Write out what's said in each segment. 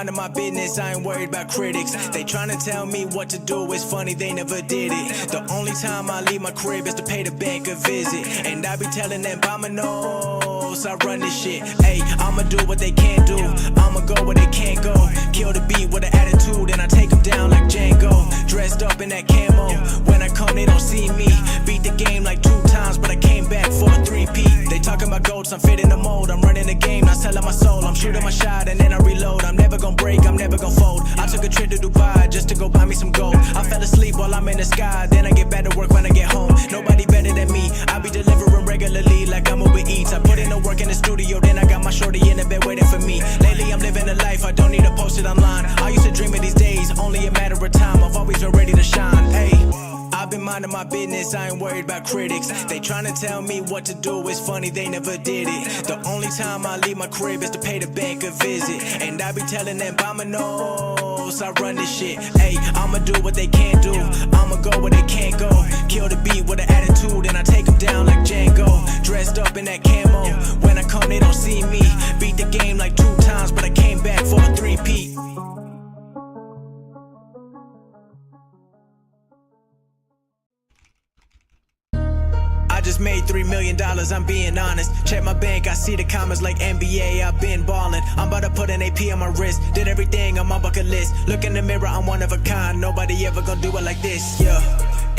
minding my business, I ain't worried about critics. They tryna tell me what to do, it's funny they never did it. The only time I leave my crib is to pay the bank a visit, and I be telling them by my nose I run this shit. Ayy, I'ma do what they can't do, I'ma go where they can't go. Kill the beat with an attitude and I take them down like Django. Dressed up in that camo, when I come they don't see me. Beat the game like 2 times but I came back for a 3-peat. They talking about goats, I'm fitting the mold. I'm running the game, not selling my soul. I'm shooting my shot and then I reload. I'm never gonna break, I'm never gonna fold. I took a trip to Dubai just to go buy me some gold. I fell asleep while I'm in the sky, then I get back to work when I get home. Nobody better than me, I be delivering regularly like I'm Uber Eats. I put in the work in the studio, then I got my shorty in the bed waiting for me. Lately I'm living a life, I don't need to post it online. I used to dream of these days, only a matter of time. I've always been ready to shine, ayy. I've been minding my business, I ain't worried about critics. They tryna tell me what to do, it's funny they never did it. The only time I leave my crib is to pay the bank a visit, and I be telling them by my nose I run this shit. Ayy, I'ma do what they can't do, I'ma go where they can't go. Kill the beat with an attitude and I take them down like Django. Dressed up in that camo, when I come they don't see me. Beat the game like 2 times but I came back for a 3-peat. Just made $3 million, I'm being honest. Check my bank, I see the comments like NBA, I've been ballin'. I'm about to put an AP on my wrist, did everything on my bucket list. Look in the mirror, I'm one of a kind, nobody ever gonna do it like this, yeah.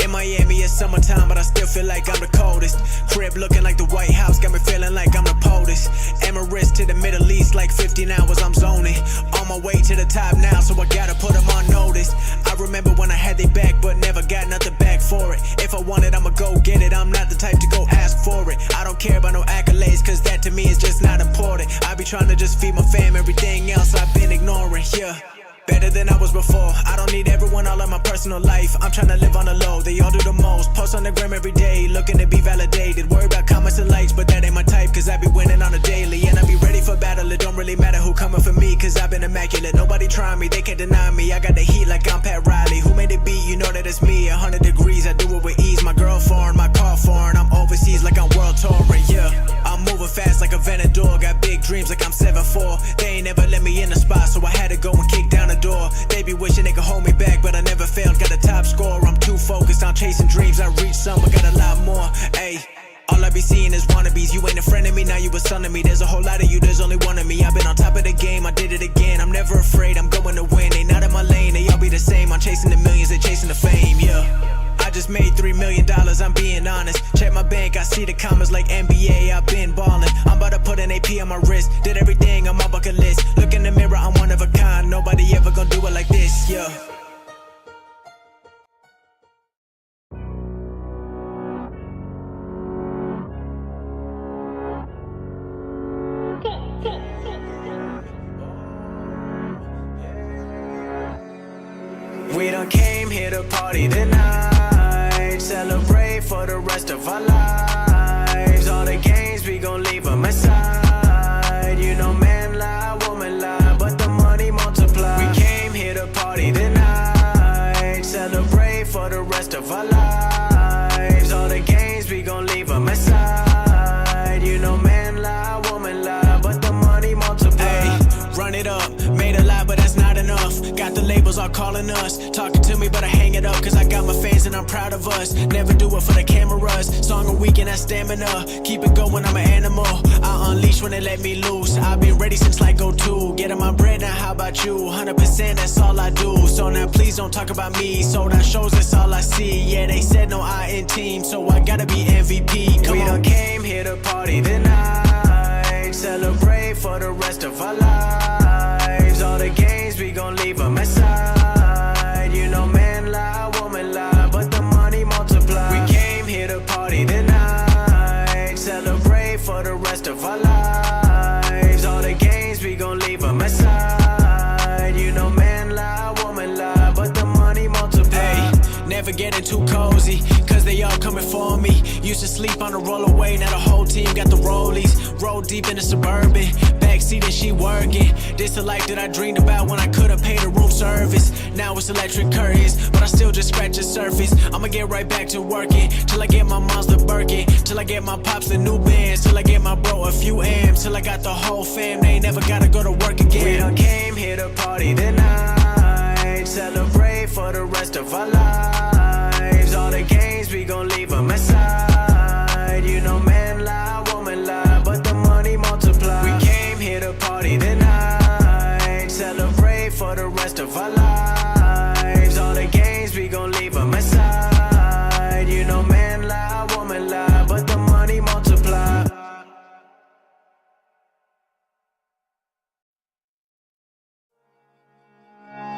In Miami it's summertime, but I still feel like I'm the coldest. Crib looking like the White House, got me feeling like I'm the POTUS. Emirates to the Middle East, like 15 hours I'm zoning. On my way to the top now, so I gotta put them on notice. I remember when I had they back, but never got nothing back for it. If I want it, I'ma go get it, I'm not the type to go ask for it. I don't care about no accolades, cause that to me is just not important. I be trying to just feed my fam, everything else I've been ignoring, yeah. Better than I was before, I don't need everyone all in my personal life. I'm trying to live on the low, they all do the most. Post on the gram every day, looking to be validated. Worry about comments and likes, but that ain't my type, cause I be winning on a daily. And I be ready for battle, it don't really matter who coming for me, cause I've been immaculate. Nobody trying me, they can't deny me. I got the heat like I'm Pat Riley. Who made the beat, you know that it's me. 100 degrees, I do it with ease. My girl foreign, my car foreign. I'm overseas like I'm world touring, yeah. I'm moving fast like a Venador, got big dreams like I'm 7'4". They ain't never let me in the spot, so I had to go and kick down the door. They be wishing they could hold me back, but I never failed, got a top score. I'm too focused on chasing dreams, I reach some, but got a lot more, ayy. All I be seeing is wannabes, you ain't a friend of me, now you a son of me. There's a whole lot of you, there's only one of me. I've been on top of the game, I did it again. I'm never afraid, I'm going to win. They not in my lane, they all be the same. I'm chasing the millions, they chasing the fame, yeah. I just made $3 million, I'm being honest. Check my bank, I see the comments like NBA, I've been ballin'. I'm about to put an AP on my wrist, did everything on my bucket list. Look in the mirror, I'm one of a kind, nobody ever gonna do it like this, yeah. We done came here to party tonight, celebrate for the rest of our lives. All the games, we gon' leave them aside. You know man lie, woman lie, but the money multiply. We came here to party tonight, celebrate for the rest of our lives. All the games, we gon' leave them aside. You know man lie, woman lie, but the money multiply. Ay, run it up, made a lot, but that's not enough. Got the labels all calling us, talking to me, but I hang it up, cause I got my fans and I'm proud of us. Never do it for the cameras, song a week and that stamina. Keep it going, I'm an animal, I unleash when they let me loose. I've been ready since like 02, getting my bread, now how about you? 100% that's all I do, so now please don't talk about me. Sold out shows, that's all I see, yeah they said no I in team, so I gotta be MVP. Come on. We done came here to party tonight, celebrate for the rest of our lives. All the games, we gon' leave them aside. You know man lie, woman lie, but the money multiply. We came here to party tonight, celebrate for the rest of our lives. All the games, we gon' leave them aside. You know man lie, woman lie, but the money multiply. Hey, never getting too cozy, cause they all coming for me. Used to sleep on a rollaway, now the whole team got the rollies. Roll deep in the Suburban, backseat and she working. This the life that I dreamed about when I couldn't pay the room service. Now it's electric curtains, but I still just scratch the surface. I'ma get right back to working, till I get my mom's the Birkin, till I get my pops the new bands, till I get my bro a few M's, till I got the whole fam, they ain't never gotta go to work again. We done came here to party tonight, celebrate for the rest of our lives. All the games, we gon' leave them aside. You know man lie, woman lie, but the money multiply. We came here to party tonight, celebrate for the rest of our lives. All the games, we gon' leave them aside. You know man lie, woman lie, but the money multiply.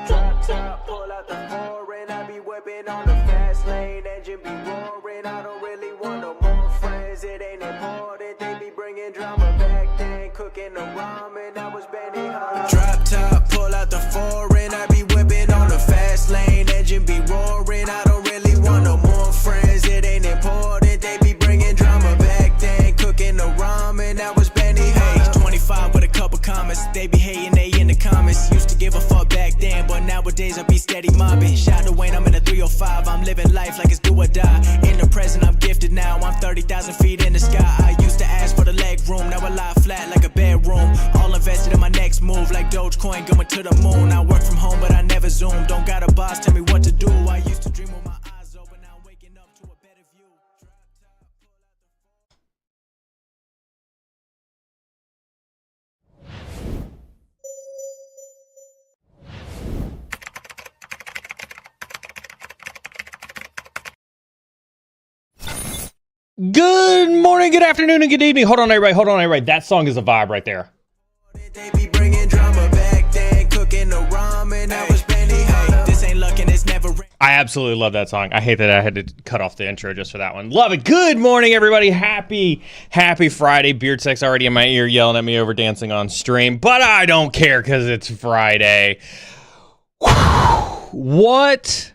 Drop top, pull out the foreign, I be whipping on the fast lane, engine be roaring. I don't really want no more friends, it ain't important. They be bringing drama back then, cooking the ramen, I was bending hard. Drop top, pull out the foreign, I be whipping on the fast lane, engine be roaring. I don't really want no more friends, it ain't important. They be bringing drama back then, cooking the ramen, I was bending hard. 25 with a couple comments, they be hating, they in the comments. Used to give a fuck back then, but nowadays I be steady mobbing. Shout to Wayne, I'm in a 305, I'm living life like it's do or die. In the present, I'm gifted now, I'm 30,000 feet in the sky. I used to ask for the leg room, now I lie flat like a bedroom. All invested in my next move, like Dogecoin going to the moon. I work from home, but I never zoom. Don't got a boss tell me what to do. I used to dream with my eyes open, now I'm waking up to a better view. Good morning, good afternoon, and good evening. Hold on, everybody. That song is a vibe right there. They be bringing drama back then, cooking the ramen. I was bending hard. This ain't luck and it's never. I absolutely love that song. I hate that I had to cut off the intro just for that one. Love it. Good morning, everybody. Happy Friday. Beard Sex already in my ear yelling at me over dancing on stream, but I don't care because it's Friday. What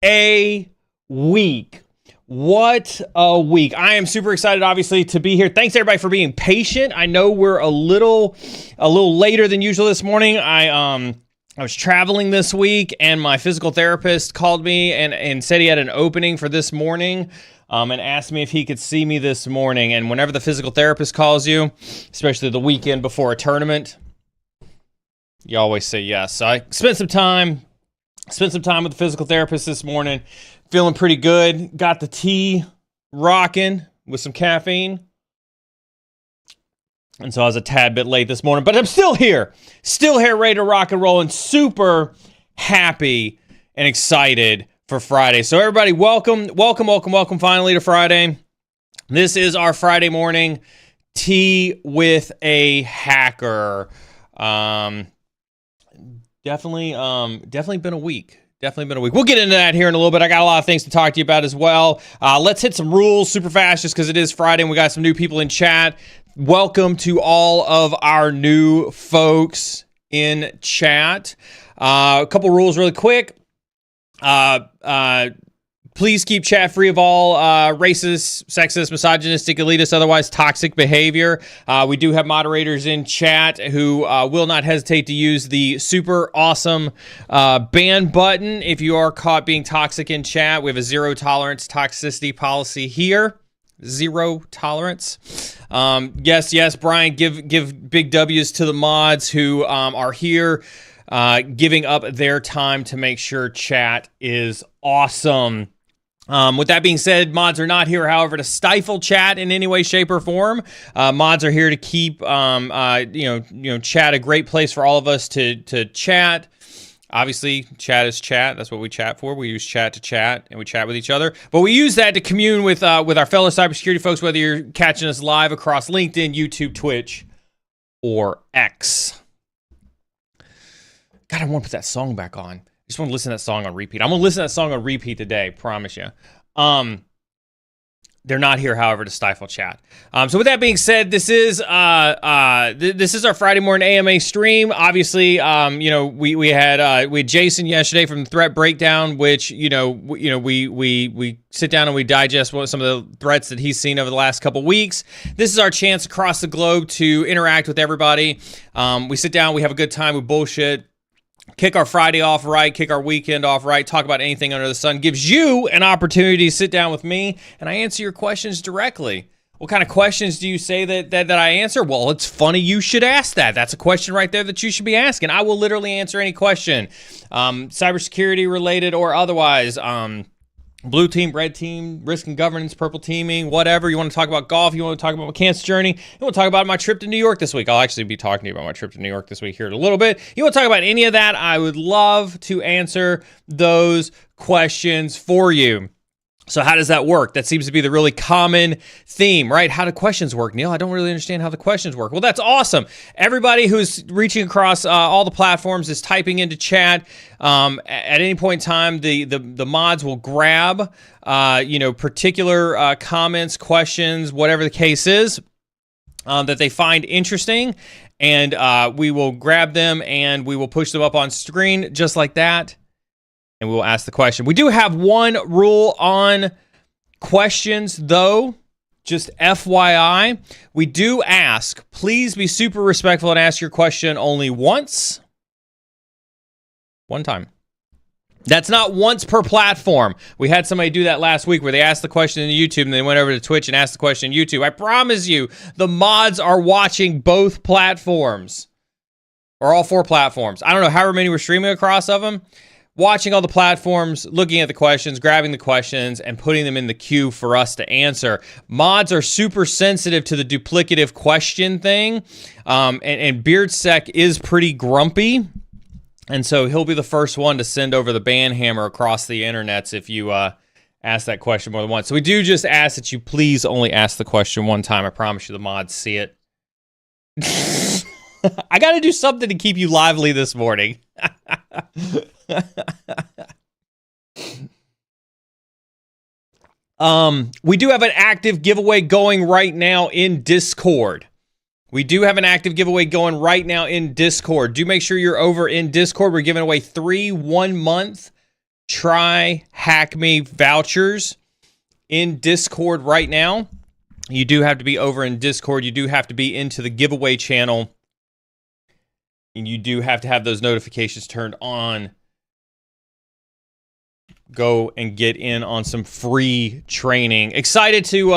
a week. What a week. I am super excited, obviously, to be here. Thanks, everybody, for being patient. I know we're a little later than usual this morning. I was traveling this week, and my physical therapist called me and said he had an opening for this morning, and asked me if he could see me this morning. And whenever the physical therapist calls you, especially the weekend before a tournament, you always say yes. So I spent some time with the physical therapist this morning. Feeling pretty good. Got the tea rocking with some caffeine. And so I was a tad bit late this morning, but I'm still here. Still here, ready to rock and roll, and super happy and excited for Friday. So everybody, welcome finally to Friday. This is our Friday morning tea with a hacker. Definitely been a week. We'll get into that here in a little bit. I got a lot of things to talk to you about as well. Let's hit some rules super fast just because it is Friday and we got some new people in chat. Welcome to all of our new folks in chat. A couple rules really quick. Please keep chat free of all racist, sexist, misogynistic, elitist, otherwise toxic behavior. We do have moderators in chat who will not hesitate to use the super awesome ban button if you are caught being toxic in chat. We have a zero tolerance toxicity policy here. Zero tolerance. Yes, Brian, give big W's to the mods who are here giving up their time to make sure chat is awesome. With that being said, mods are not here, however, to stifle chat in any way, shape, or form. Mods are here to keep, chat a great place for all of us to chat. Obviously, chat is chat. That's what we chat for. We use chat to chat, and we chat with each other. But we use that to commune with our fellow cybersecurity folks, whether you're catching us live across LinkedIn, YouTube, Twitch, or X. God, I want to put that song back on. I just want to listen to that song on repeat. I'm going to listen to that song on repeat today, promise you. They're not here, however, to stifle chat. So with that being said, this is our Friday morning AMA stream. Obviously, we had Jason yesterday from the Threat Breakdown, which we sit down and we digest some of the threats that he's seen over the last couple weeks. This is our chance across the globe to interact with everybody. We sit down, we have a good time, we bullshit. Kick our Friday off right, kick our weekend off right, talk about anything under the sun. Gives you an opportunity to sit down with me and I answer your questions directly. What kind of questions do you say that I answer? Well, it's funny you should ask that. That's a question right there that you should be asking. I will literally answer any question, cybersecurity related or otherwise. Blue team, red team, risk and governance, purple teaming, whatever. You want to talk about golf, you want to talk about my cancer journey, you want to talk about my trip to New York this week. I'll actually be talking to you about my trip to New York this week here in a little bit. You want to talk about any of that, I would love to answer those questions for you. So how does that work? That seems to be the really common theme, right? How do questions work, Neal? I don't really understand how the questions work. Well, that's awesome. Everybody who's reaching across all the platforms is typing into chat. At any point in time, the mods will grab, particular comments, questions, whatever the case is, that they find interesting, and we will grab them and we will push them up on screen just like that. And we will ask the question. We do have one rule on questions, though, just FYI. We do ask, please be super respectful and ask your question only once. One time. That's not once per platform. We had somebody do that last week where they asked the question in YouTube and they went over to Twitch and asked the question in YouTube. I promise you, the mods are watching both platforms. Or all 4 platforms. I don't know however many we're streaming across of them. Watching all the platforms, looking at the questions, grabbing the questions, and putting them in the queue for us to answer. Mods are super sensitive to the duplicative question thing, and BeardSec is pretty grumpy, and so he'll be the first one to send over the ban hammer across the internets if you ask that question more than once. So we do just ask that you please only ask the question one time. I promise you the mods see it. I got to do something to keep you lively this morning. We do have an active giveaway going right now in Discord. Do make sure you're over in Discord. We're giving away 3 1-month Try Hack Me vouchers in Discord right now. You do have to be over in Discord. You do have to be into the giveaway channel. And you do have to have those notifications turned on. Go and get in on some free training. Excited to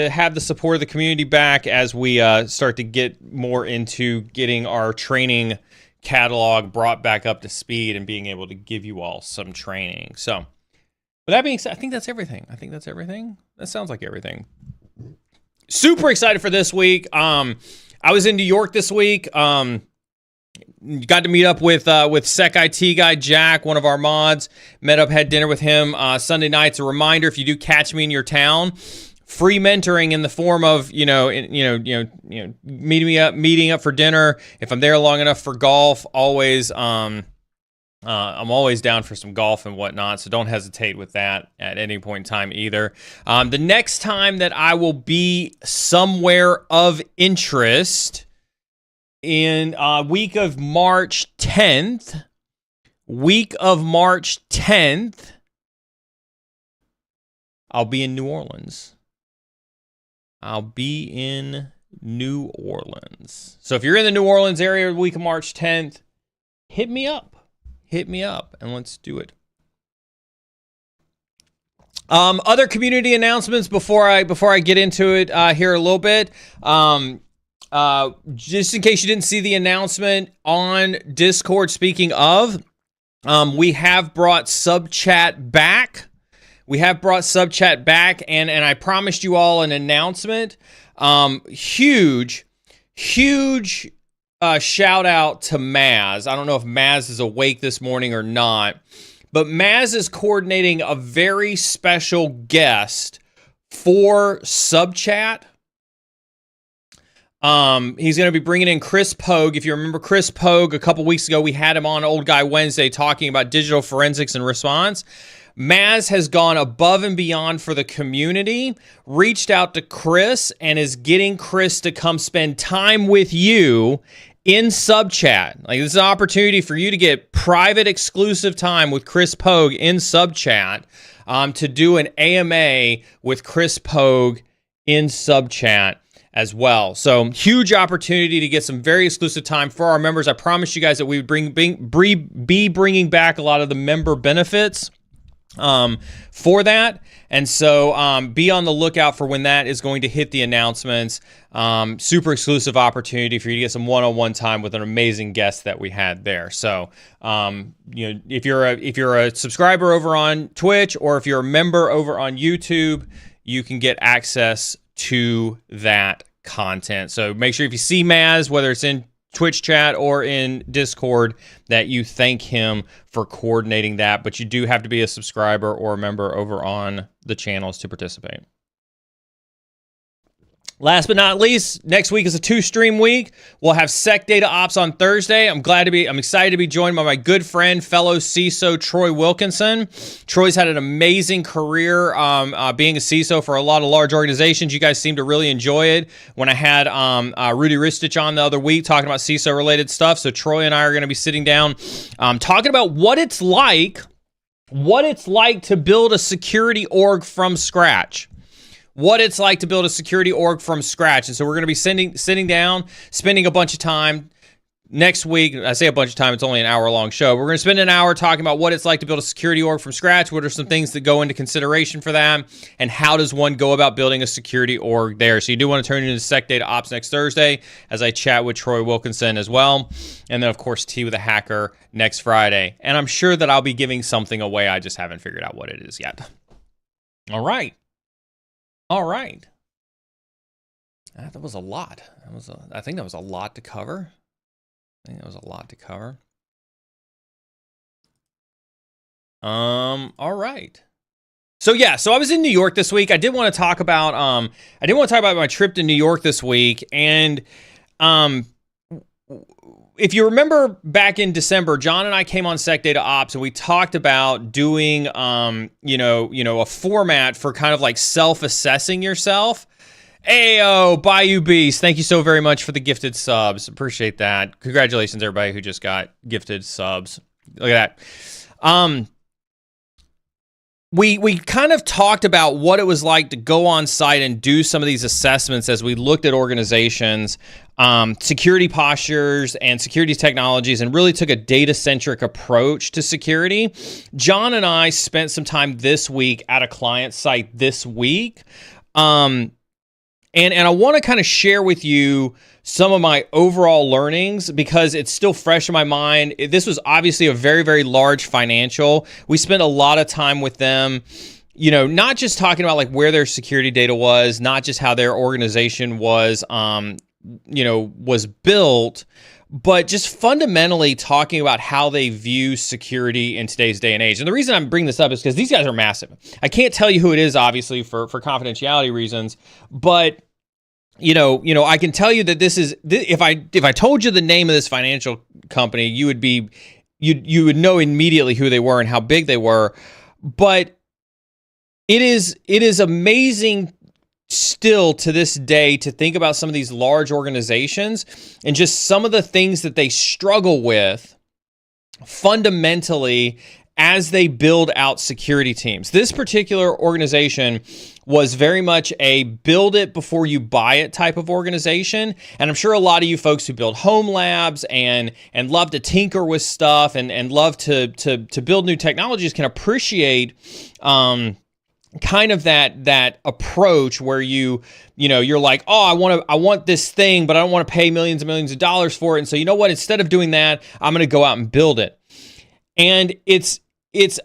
have the support of the community back as we start to get more into getting our training catalog brought back up to speed and being able to give you all some training. So, with that being said, I think that's everything. That sounds like everything. Super excited for this week. I was in New York this week. Got to meet up with Sec IT guy Jack, one of our mods. Met up, had dinner with him Sunday nights. A reminder: if you do catch me in your town, free mentoring in the form of meeting up for dinner. If I'm there long enough for golf, always I'm always down for some golf and whatnot. So don't hesitate with that at any point in time either. The next time that I will be somewhere of interest. In week of March 10th, I'll be in New Orleans. So if you're in the New Orleans area the week of March 10th, hit me up, and let's do it. Other community announcements before I get into it here a little bit. Just in case you didn't see the announcement on Discord, speaking of, we have brought sub chat back. And I promised you all an announcement. Huge shout out to Maz. I don't know if Maz is awake this morning or not, but Maz is coordinating a very special guest for sub chat. He's going to be bringing in Chris Pogue. If you remember Chris Pogue, a couple weeks ago, we had him on Old Guy Wednesday talking about digital forensics and response. Maz has gone above and beyond for the community, reached out to Chris, and is getting Chris to come spend time with you in sub chat. Like, this is an opportunity for you to get private exclusive time with Chris Pogue in sub chat, to do an AMA with Chris Pogue in sub chat as well. So huge opportunity to get some very exclusive time for our members. I promised you guys that we would be bringing back a lot of the member benefits for that. And so be on the lookout for when that is going to hit the announcements. Super exclusive opportunity for you to get some one-on-one time with an amazing guest that we had there. So if you're a subscriber over on Twitch, or if you're a member over on YouTube, you can get access to that content. So make sure if you see Maz, whether it's in Twitch chat or in Discord, that you thank him for coordinating that. But you do have to be a subscriber or a member over on the channels to participate. Last but not least, next week is a 2-stream week. We'll have Sec Data Ops on Thursday. I'm excited to be joined by my good friend, fellow CISO Troy Wilkinson. Troy's had an amazing career being a CISO for a lot of large organizations. You guys seem to really enjoy it. When I had Rudy Ristich on the other week talking about CISO related stuff, so Troy and I are going to be sitting down talking about what it's like to build a security org from scratch. What it's like to build a security org from scratch. And so we're going to be sitting down, spending a bunch of time next week. I say a bunch of time, it's only an hour-long show. We're going to spend an hour talking about what it's like to build a security org from scratch. What are some things that go into consideration for that? And how does one go about building a security org there? So you do want to turn into Sec Data Ops next Thursday as I chat with Troy Wilkinson as well. And then, of course, Tea with a Hacker next Friday. And I'm sure that I'll be giving something away. I just haven't figured out what it is yet. All right. That was a lot. I think that was a lot to cover. All right. So I was in New York this week. I did want to talk about my trip to New York this week. And if you remember back in December, John and I came on Sec Data Ops and we talked about doing a format for kind of like self-assessing yourself. Ayo, Bayou Beast, thank you so very much for the gifted subs. Appreciate that. Congratulations, everybody who just got gifted subs. Look at that. We kind of talked about what it was like to go on site and do some of these assessments as we looked at organizations, security postures and security technologies, and really took a data-centric approach to security. John and I spent some time this week at a client site this week. And I want to kind of share with you some of my overall learnings because it's still fresh in my mind. This was obviously a very, very large financial. We spent a lot of time with them, not just talking about like where their security data was, not just how their organization was, was built, but just fundamentally talking about how they view security in today's day and age. And the reason I'm bringing this up is because these guys are massive. I can't tell you who it is, obviously, for confidentiality reasons, but I can tell you that if I told you the name of this financial company, you would know immediately who they were and how big they were. But it is amazing still to this day to think about some of these large organizations and just some of the things that they struggle with fundamentally as they build out security teams. This particular organization was very much a build it before you buy it type of organization. And I'm sure a lot of you folks who build home labs and love to tinker with stuff and love to build new technologies can appreciate kind of that approach where you're like, oh, I want this thing, but I don't want to pay millions and millions of dollars for it. And so you know what? Instead of doing that, I'm going to go out and build it. And it's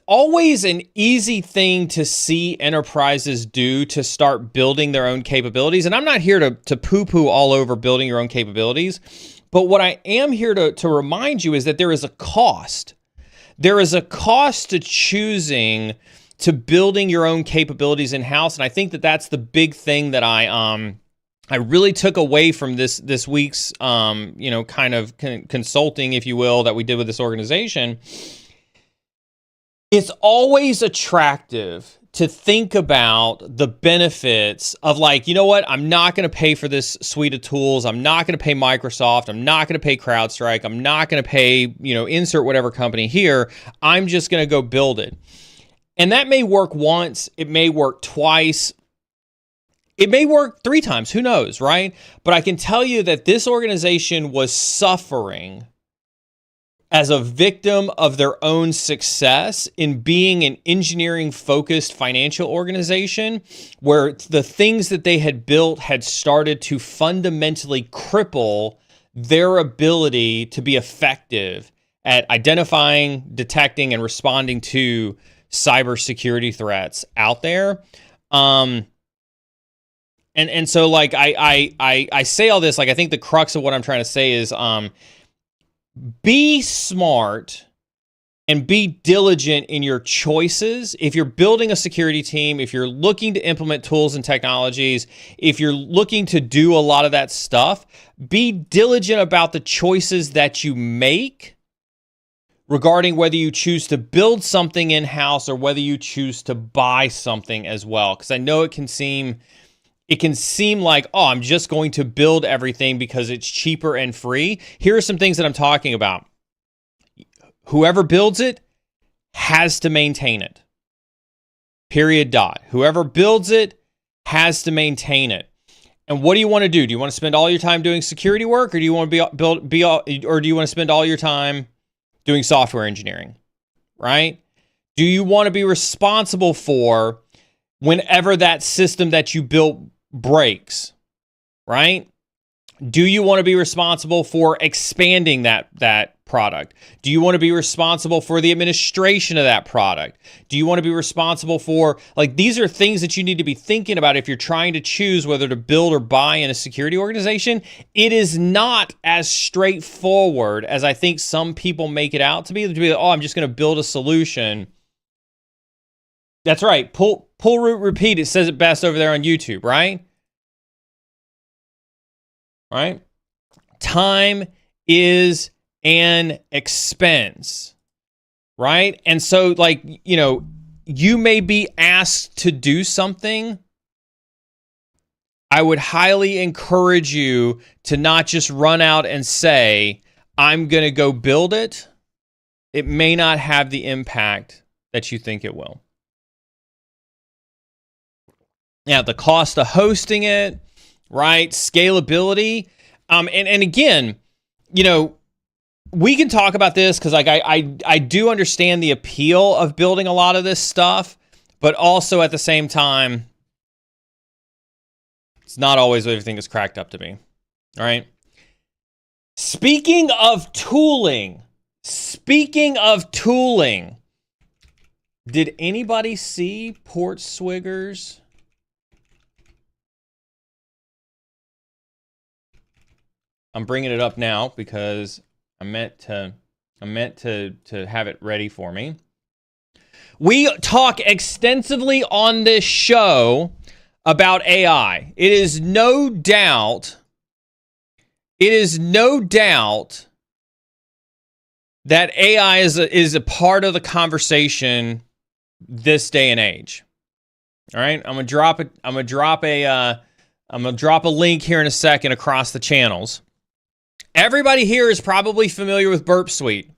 always an easy thing to see enterprises do to start building their own capabilities. And I'm not here to poo-poo all over building your own capabilities. But what I am here to remind you is that there is a cost. There is a cost to choosing to building your own capabilities in-house. And I think that that's the big thing that I really took away from this week's kind of consulting, if you will, that we did with this organization. it's always attractive to think about the benefits of, like, you know what? I'm not going to pay for this suite of tools. I'm not going to pay Microsoft. I'm not going to pay CrowdStrike. I'm not going to pay, insert whatever company here. I'm just going to go build it. And that may work once. It may work twice. It may work 3 times. Who knows, right? But I can tell you that this organization was suffering as a victim of their own success in being an engineering-focused financial organization where the things that they had built had started to fundamentally cripple their ability to be effective at identifying, detecting, and responding to cybersecurity threats out there. And so, like, I say all this, like, I think the crux of what I'm trying to say is, be smart and be diligent in your choices. If you're building a security team, if you're looking to implement tools and technologies, if you're looking to do a lot of that stuff, be diligent about the choices that you make regarding whether you choose to build something in-house or whether you choose to buy something as well. Because I know it can seem like, oh, I'm just going to build everything because it's cheaper and free. Here are some things that I'm talking about. Whoever builds it has to maintain it. Period. Dot. Whoever builds it has to maintain it. And what do you want to do? Do you want to spend all your time doing security work, or do you want to or do you want to spend all your time doing software engineering? Right? Do you want to be responsible for whenever that system that you built breaks, right? Do you want to be responsible for expanding that product? Do you want to be responsible for the administration of that product? Do you want to be responsible for, like, these are things that you need to be thinking about if you're trying to choose whether to build or buy in a security organization. It is not as straightforward as I think some people make it out to be like, oh, I'm just going to build a solution. That's right. Pull root repeat. It says it best over there on YouTube, right? Right? Time is an expense, right? And so, like, you may be asked to do something. I would highly encourage you to not just run out and say, I'm going to go build it. It may not have the impact that you think it will. Now, the cost of hosting it, right? Scalability. And again, we can talk about this because, like, I do understand the appeal of building a lot of this stuff, but also at the same time, it's not always everything is cracked up to be. All right. Speaking of tooling, did anybody see Portswigger's? I'm bringing it up now because I meant to have it ready for me. We talk extensively on this show about AI. It is no doubt that AI is a part of the conversation this day and age. All right, I'm gonna drop a link here in a second across the channels. Everybody here is probably familiar with Burp Suite,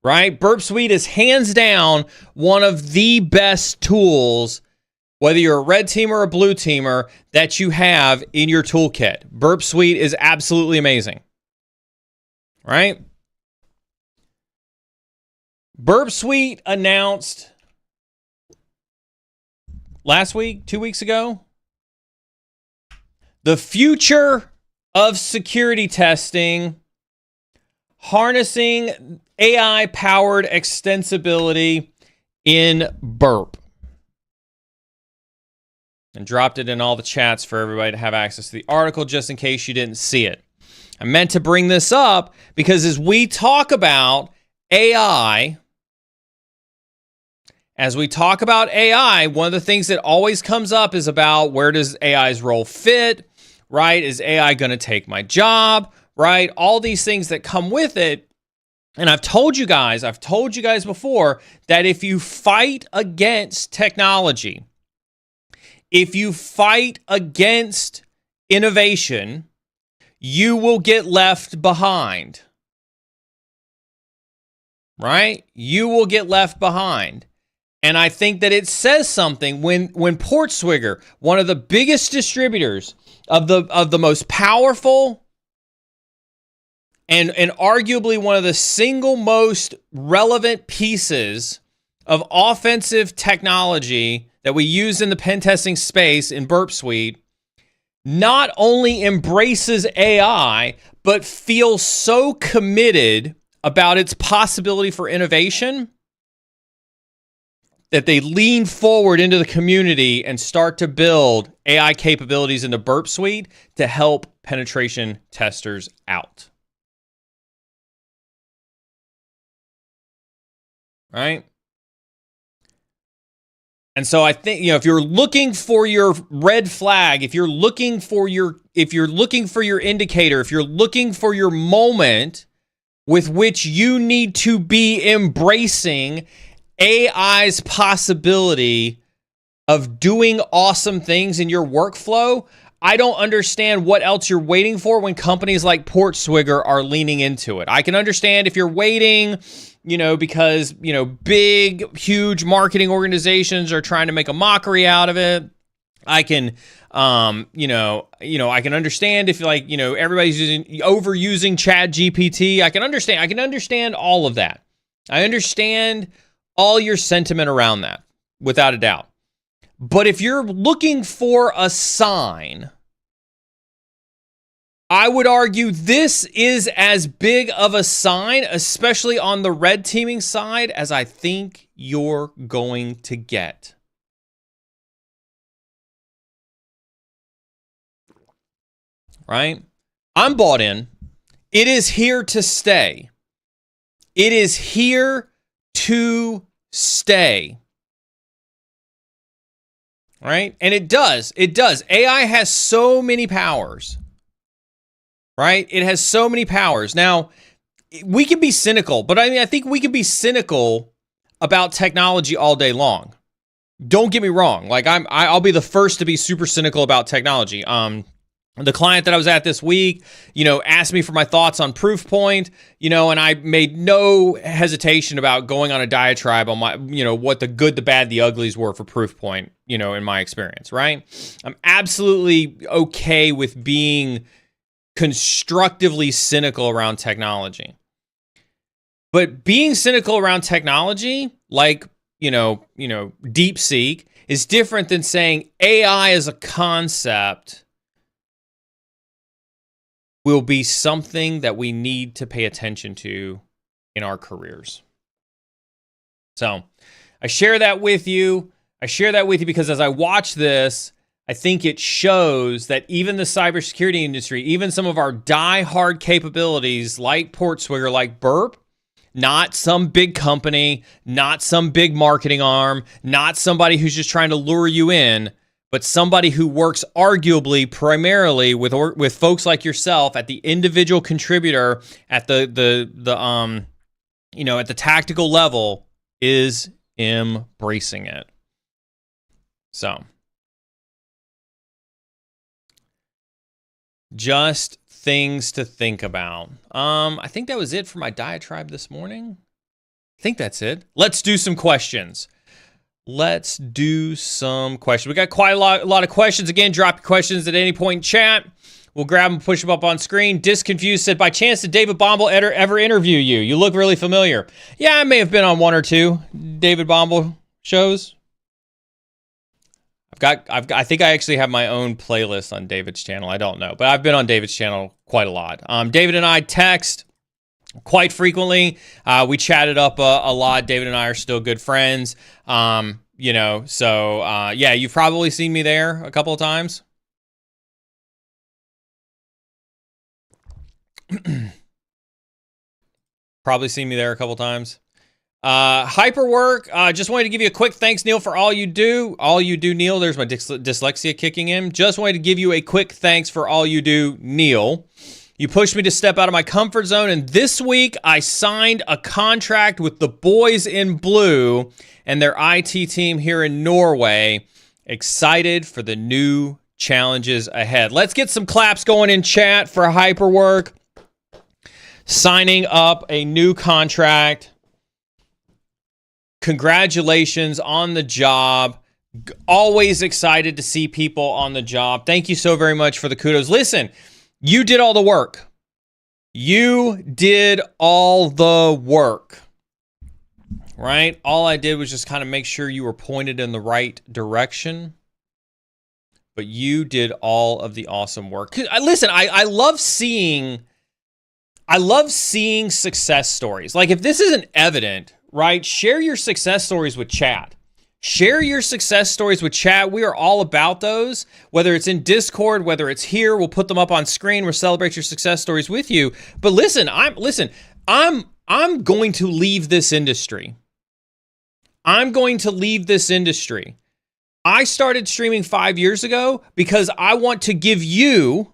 right? Burp Suite is hands down one of the best tools, whether you're a red teamer or a blue teamer, that you have in your toolkit. Burp Suite is absolutely amazing, right? Burp Suite announced last week, 2 weeks ago, the future of security testing, harnessing AI-powered extensibility in Burp. And dropped it in all the chats for everybody to have access to the article, just in case you didn't see it. I meant to bring this up because as we talk about AI, one of the things that always comes up is about where does AI's role fit, right? Is AI going to take my job, right? All these things that come with it. And I've told you guys before that if you fight against technology, if you fight against innovation, you will get left behind. Right? You will get left behind. And I think that it says something when Portswigger, one of the biggest distributors of the most powerful and arguably one of the single most relevant pieces of offensive technology that we use in the pen testing space in Burp Suite, not only embraces AI, but feels so committed about its possibility for innovation that they lean forward into the community and start to build AI capabilities in the Burp Suite to help penetration testers out. Right? And so I think, if you're looking for your red flag, if you're looking for your indicator, if you're looking for your moment with which you need to be embracing AI's possibility of doing awesome things in your workflow, I don't understand what else you're waiting for when companies like Portswigger are leaning into it. I can understand if you're waiting, because, big, huge marketing organizations are trying to make a mockery out of it. I can, I can understand if everybody's overusing Chat GPT. I can understand all of that. I understand all your sentiment around that, without a doubt. But if you're looking for a sign, I would argue this is as big of a sign, especially on the red teaming side, as I think you're going to get. Right? I'm bought in. It is here to stay. It is here to stay. Right? And it does. AI has so many powers. Right? It has so many powers. Now, we can be cynical, but I think we can be cynical about technology all day long. Don't get me wrong. I'll be the first to be super cynical about technology. The client that I was at this week, asked me for my thoughts on Proofpoint, and I made no hesitation about going on a diatribe on my, what the good, the bad, the uglies were for Proofpoint, in my experience, right? I'm absolutely okay with being constructively cynical around technology. But being cynical around technology, DeepSeek, is different than saying AI as a concept will be something that we need to pay attention to in our careers. So I share that with you. Because as I watch this, I think it shows that even the cybersecurity industry, even some of our die-hard capabilities like Portswigger, like Burp, not some big company, not some big marketing arm, not somebody who's just trying to lure you in, but somebody who works arguably primarily with folks like yourself at the individual contributor at the at the tactical level is embracing it. So just things to think about. I think that was it for my diatribe this morning. I think that's it. Let's do some questions. We got quite a lot of questions. Again, drop your questions at any point in chat. We'll grab them, push them up on screen. Disconfused said, by chance, did David Bombal ever interview you? You look really familiar. Yeah, I may have been on one or two David Bombal shows. I think I actually have my own playlist on David's channel. I don't know, but I've been on David's channel quite a lot. David and I text quite frequently. We chatted up a lot. David and I are still good friends. Yeah, you've probably seen me there a couple of times. Probably seen me there a couple times. Hyperwork, just wanted to give you a quick thanks, Neal, for all you do. All you do, Neal. There's my dyslexia kicking in. Just wanted to give you a quick thanks for all you do, Neal. You pushed me to step out of my comfort zone, and this week I signed a contract with the boys in blue and their IT team here in Norway. Excited for the new challenges ahead. Let's get some claps going in chat for Hyperwork. Signing up a new contract. Congratulations on the job. Always excited to see people on the job. Thank you so very much for the kudos. Listen, you did all the work. You did all the work. Right? All I did was just kind of make sure you were pointed in the right direction. But you did all of the awesome work. Listen, I love seeing success stories. Like, if this isn't evident, right? Share your success stories with chat. Share your success stories with chat. We are all about those, whether it's in Discord, whether it's here. We'll put them up on screen. We'll celebrate your success stories with you. But listen, I'm going to leave this industry. I'm going to leave this industry. I started streaming 5 years ago because I want to give you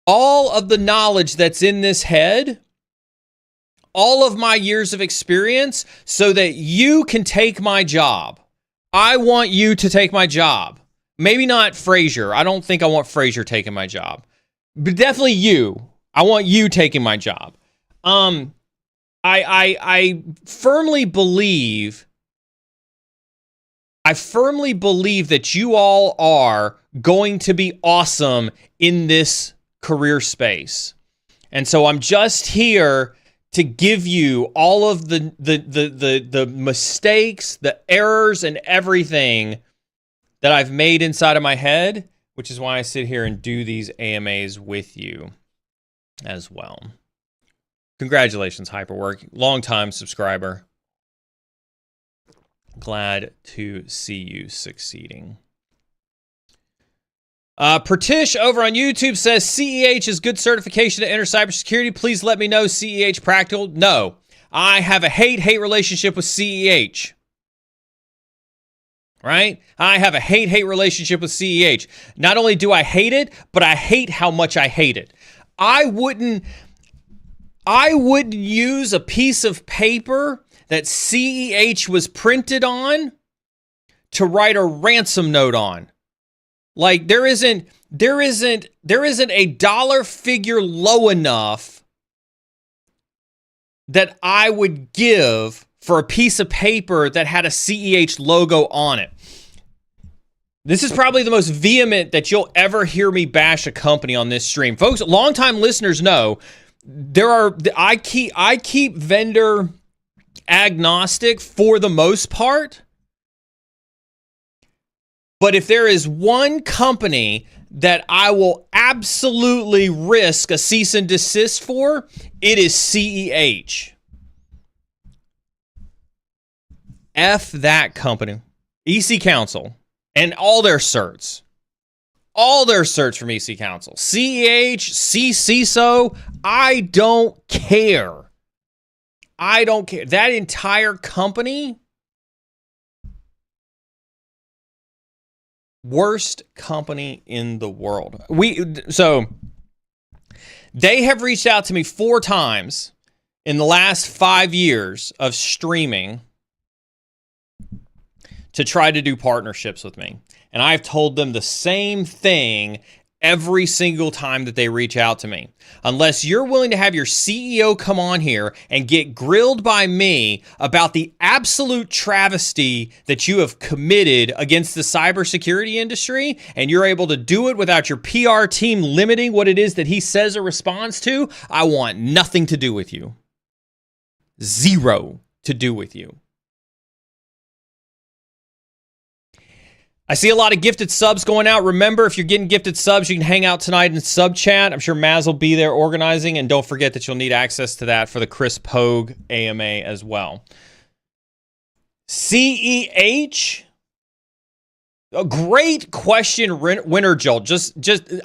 all of the knowledge that's in this head, all of my years of experience, so that you can take my job. I want you to take my job. Maybe not Frazier. I don't think I want Frazier taking my job. But definitely you. I want you taking my job. I firmly believe that you all are going to be awesome in this career space. And so I'm just here to give you all of the mistakes, the errors, and everything that I've made inside of my head, which is why I sit here and do these AMAs with you as well. Congratulations, Hyperwork. Longtime subscriber. Glad to see you succeeding. Pratish over on YouTube says, CEH is good certification to enter cybersecurity. Please let me know CEH practical. No, I have a hate-hate relationship with CEH. Right? I have a hate-hate relationship with CEH. Not only do I hate it, but I hate how much I hate it. I wouldn't use a piece of paper that CEH was printed on to write a ransom note on. Like, there isn't a dollar figure low enough that I would give for a piece of paper that had a CEH logo on it. This is probably the most vehement that you'll ever hear me bash a company on this stream. Folks, longtime listeners know I keep vendor agnostic for the most part. But if there is one company that I will absolutely risk a cease and desist for, it is CEH. F that company. EC Council and all their certs. All their certs from EC Council. CEH, CISO, I don't care. I don't care. That entire company, worst company in the world. So they have reached out to me 4 times in the last 5 years of streaming to try to do partnerships with me. And I've told them the same thing every single time that they reach out to me. Unless you're willing to have your CEO come on here and get grilled by me about the absolute travesty that you have committed against the cybersecurity industry, and you're able to do it without your PR team limiting what it is that he says or responds to, I want nothing to do with you. Zero to do with you. I see a lot of gifted subs going out. Remember, if you're getting gifted subs, you can hang out tonight in sub chat. I'm sure Maz will be there organizing, and don't forget that you'll need access to that for the Chris Pogue AMA as well. CEH? A great question, Winter Joel. Just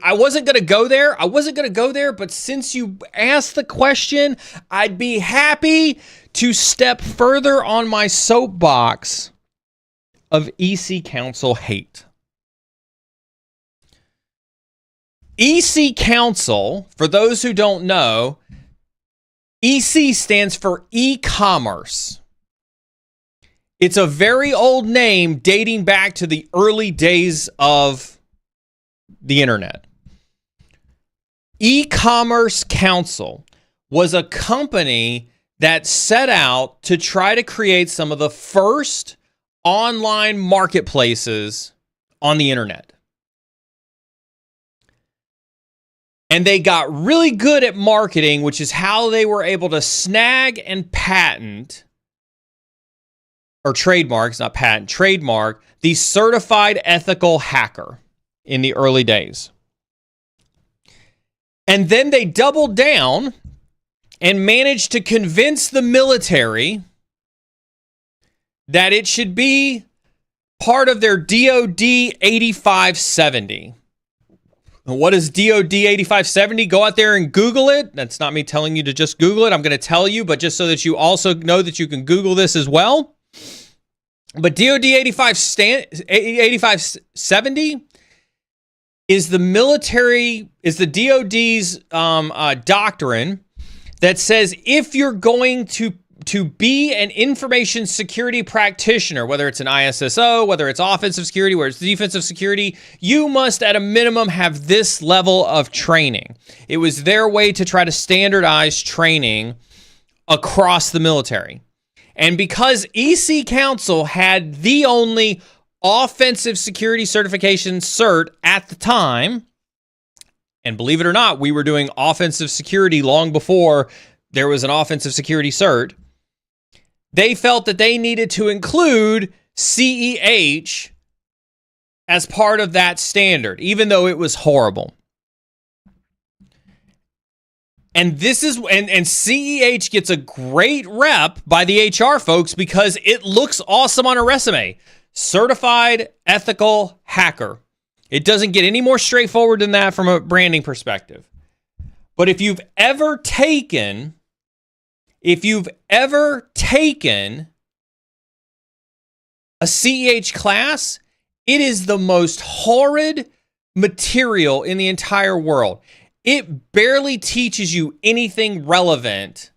I wasn't going to go there. But since you asked the question, I'd be happy to step further on my soapbox of EC Council hate. EC Council, for those who don't know, EC stands for e-commerce. It's a very old name dating back to the early days of the internet. E-Commerce Council was a company that set out to try to create some of the first online marketplaces on the internet. And they got really good at marketing, which is how they were able to snag and patent, or trademarks, not patent, trademark, the certified ethical hacker in the early days. And then they doubled down and managed to convince the military that it should be part of their DoD 8570. What is DoD 8570? Go out there and Google it. That's not me telling you to just Google it. I'm going to tell you, but just so that you also know that you can Google this as well. But DoD 8570 is the military, is the DoD's doctrine that says if you're going to be an information security practitioner, whether it's an ISSO, whether it's offensive security, whether it's defensive security, you must at a minimum have this level of training. It was their way to try to standardize training across the military. And because EC Council had the only offensive security certification cert at the time, and believe it or not, we were doing offensive security long before there was an offensive security cert, they felt that they needed to include CEH as part of that standard, even though it was horrible. And this is, and CEH gets a great rep by the HR folks because it looks awesome on a resume. Certified ethical hacker. It doesn't get any more straightforward than that from a branding perspective. But if you've ever taken a CEH class, it is the most horrid material in the entire world. It barely teaches you anything relevant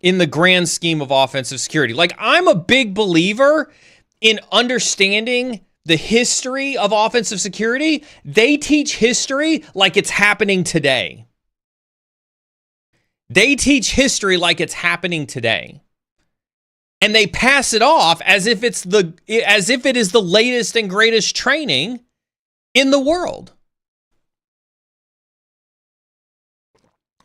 in the grand scheme of offensive security. Like, I'm a big believer in understanding the history of offensive security. They teach history like it's happening today. They teach history like it's happening today. And they pass it off as if it is the latest and greatest training in the world.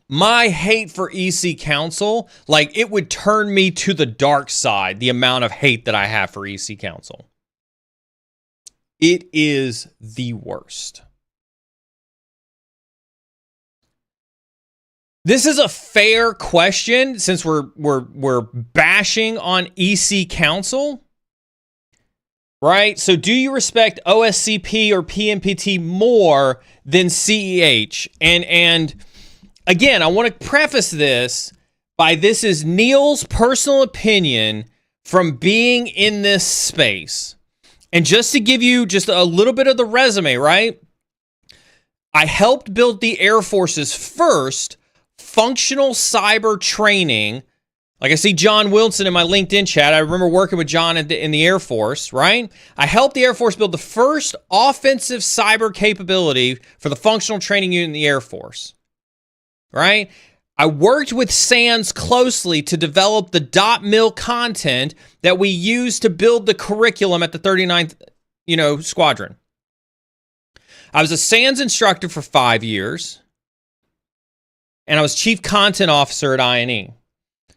My hate for EC Council, like, it would turn me to the dark side, the amount of hate that I have for EC Council. It is the worst. This is a fair question since we're bashing on EC Council, right? So do you respect OSCP or PMPT more than CEH? And again, I want to preface this by this is Neal's personal opinion from being in this space. And just to give you just a little bit of the resume, right? I helped build the Air Force's first functional cyber training. Like, I see John Wilson in my LinkedIn chat. I remember working with John in the Air Force, right? I helped the Air Force build the first offensive cyber capability for the functional training unit in the Air Force, right? I worked with SANS closely to develop the .mil content that we use to build the curriculum at the 39th, Squadron. I was a SANS instructor for 5 years, and I was chief content officer at INE.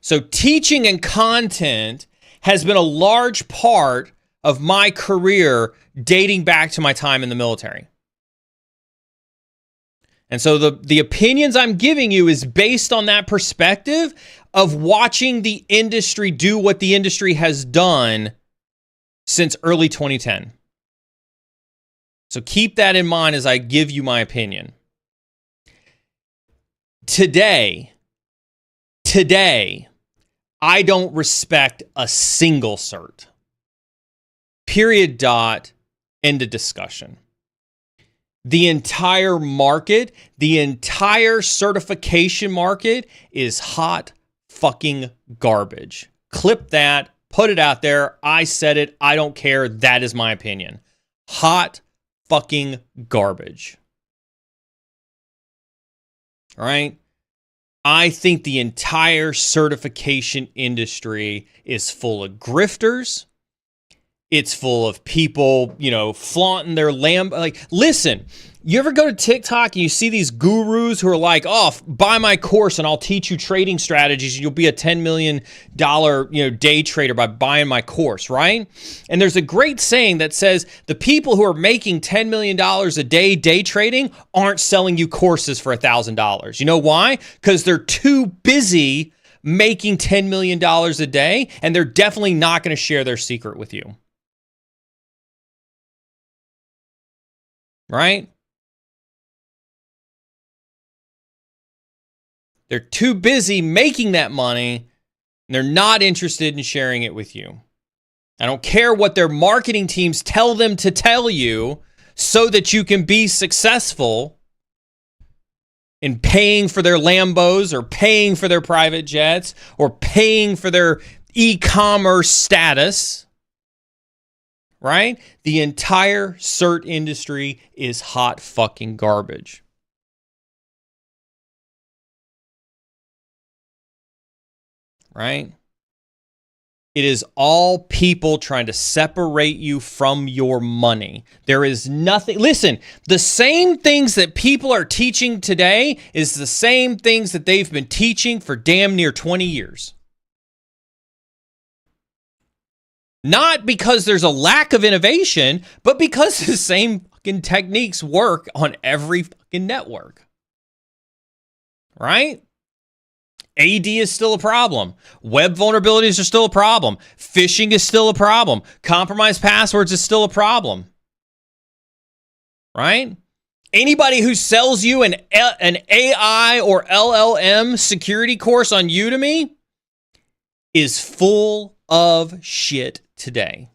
So teaching and content has been a large part of my career dating back to my time in the military. And so the opinions I'm giving you is based on that perspective of watching the industry do what the industry has done since early 2010. So keep that in mind as I give you my opinion. Today, I don't respect a single cert. Period. End of discussion. The entire market, the entire certification market is hot fucking garbage. Clip that, put it out there. I said it. I don't care. That is my opinion. Hot fucking garbage. All right? I think the entire certification industry is full of grifters. It's full of people, flaunting their Like, listen, you ever go to TikTok and you see these gurus who are like, oh, buy my course and I'll teach you trading strategies. And you'll be a $10 million, day trader by buying my course, right? And there's a great saying that says the people who are making $10 million a day trading aren't selling you courses for $1,000. You know why? Because they're too busy making $10 million a day, and they're definitely not going to share their secret with you. Right? They're too busy making that money, and they're not interested in sharing it with you. I don't care what their marketing teams tell them to tell you so that you can be successful in paying for their Lambos or paying for their private jets or paying for their e-commerce status. Right? The entire cert industry is hot fucking garbage. Right? It is all people trying to separate you from your money. There is nothing. Listen, the same things that people are teaching today is the same things that they've been teaching for damn near 20 years. Not because there's a lack of innovation, but because the same fucking techniques work on every fucking network. Right? AD is still a problem. Web vulnerabilities are still a problem. Phishing is still a problem. Compromised passwords is still a problem. Right? Anybody who sells you an AI or LLM security course on Udemy is full of shit today.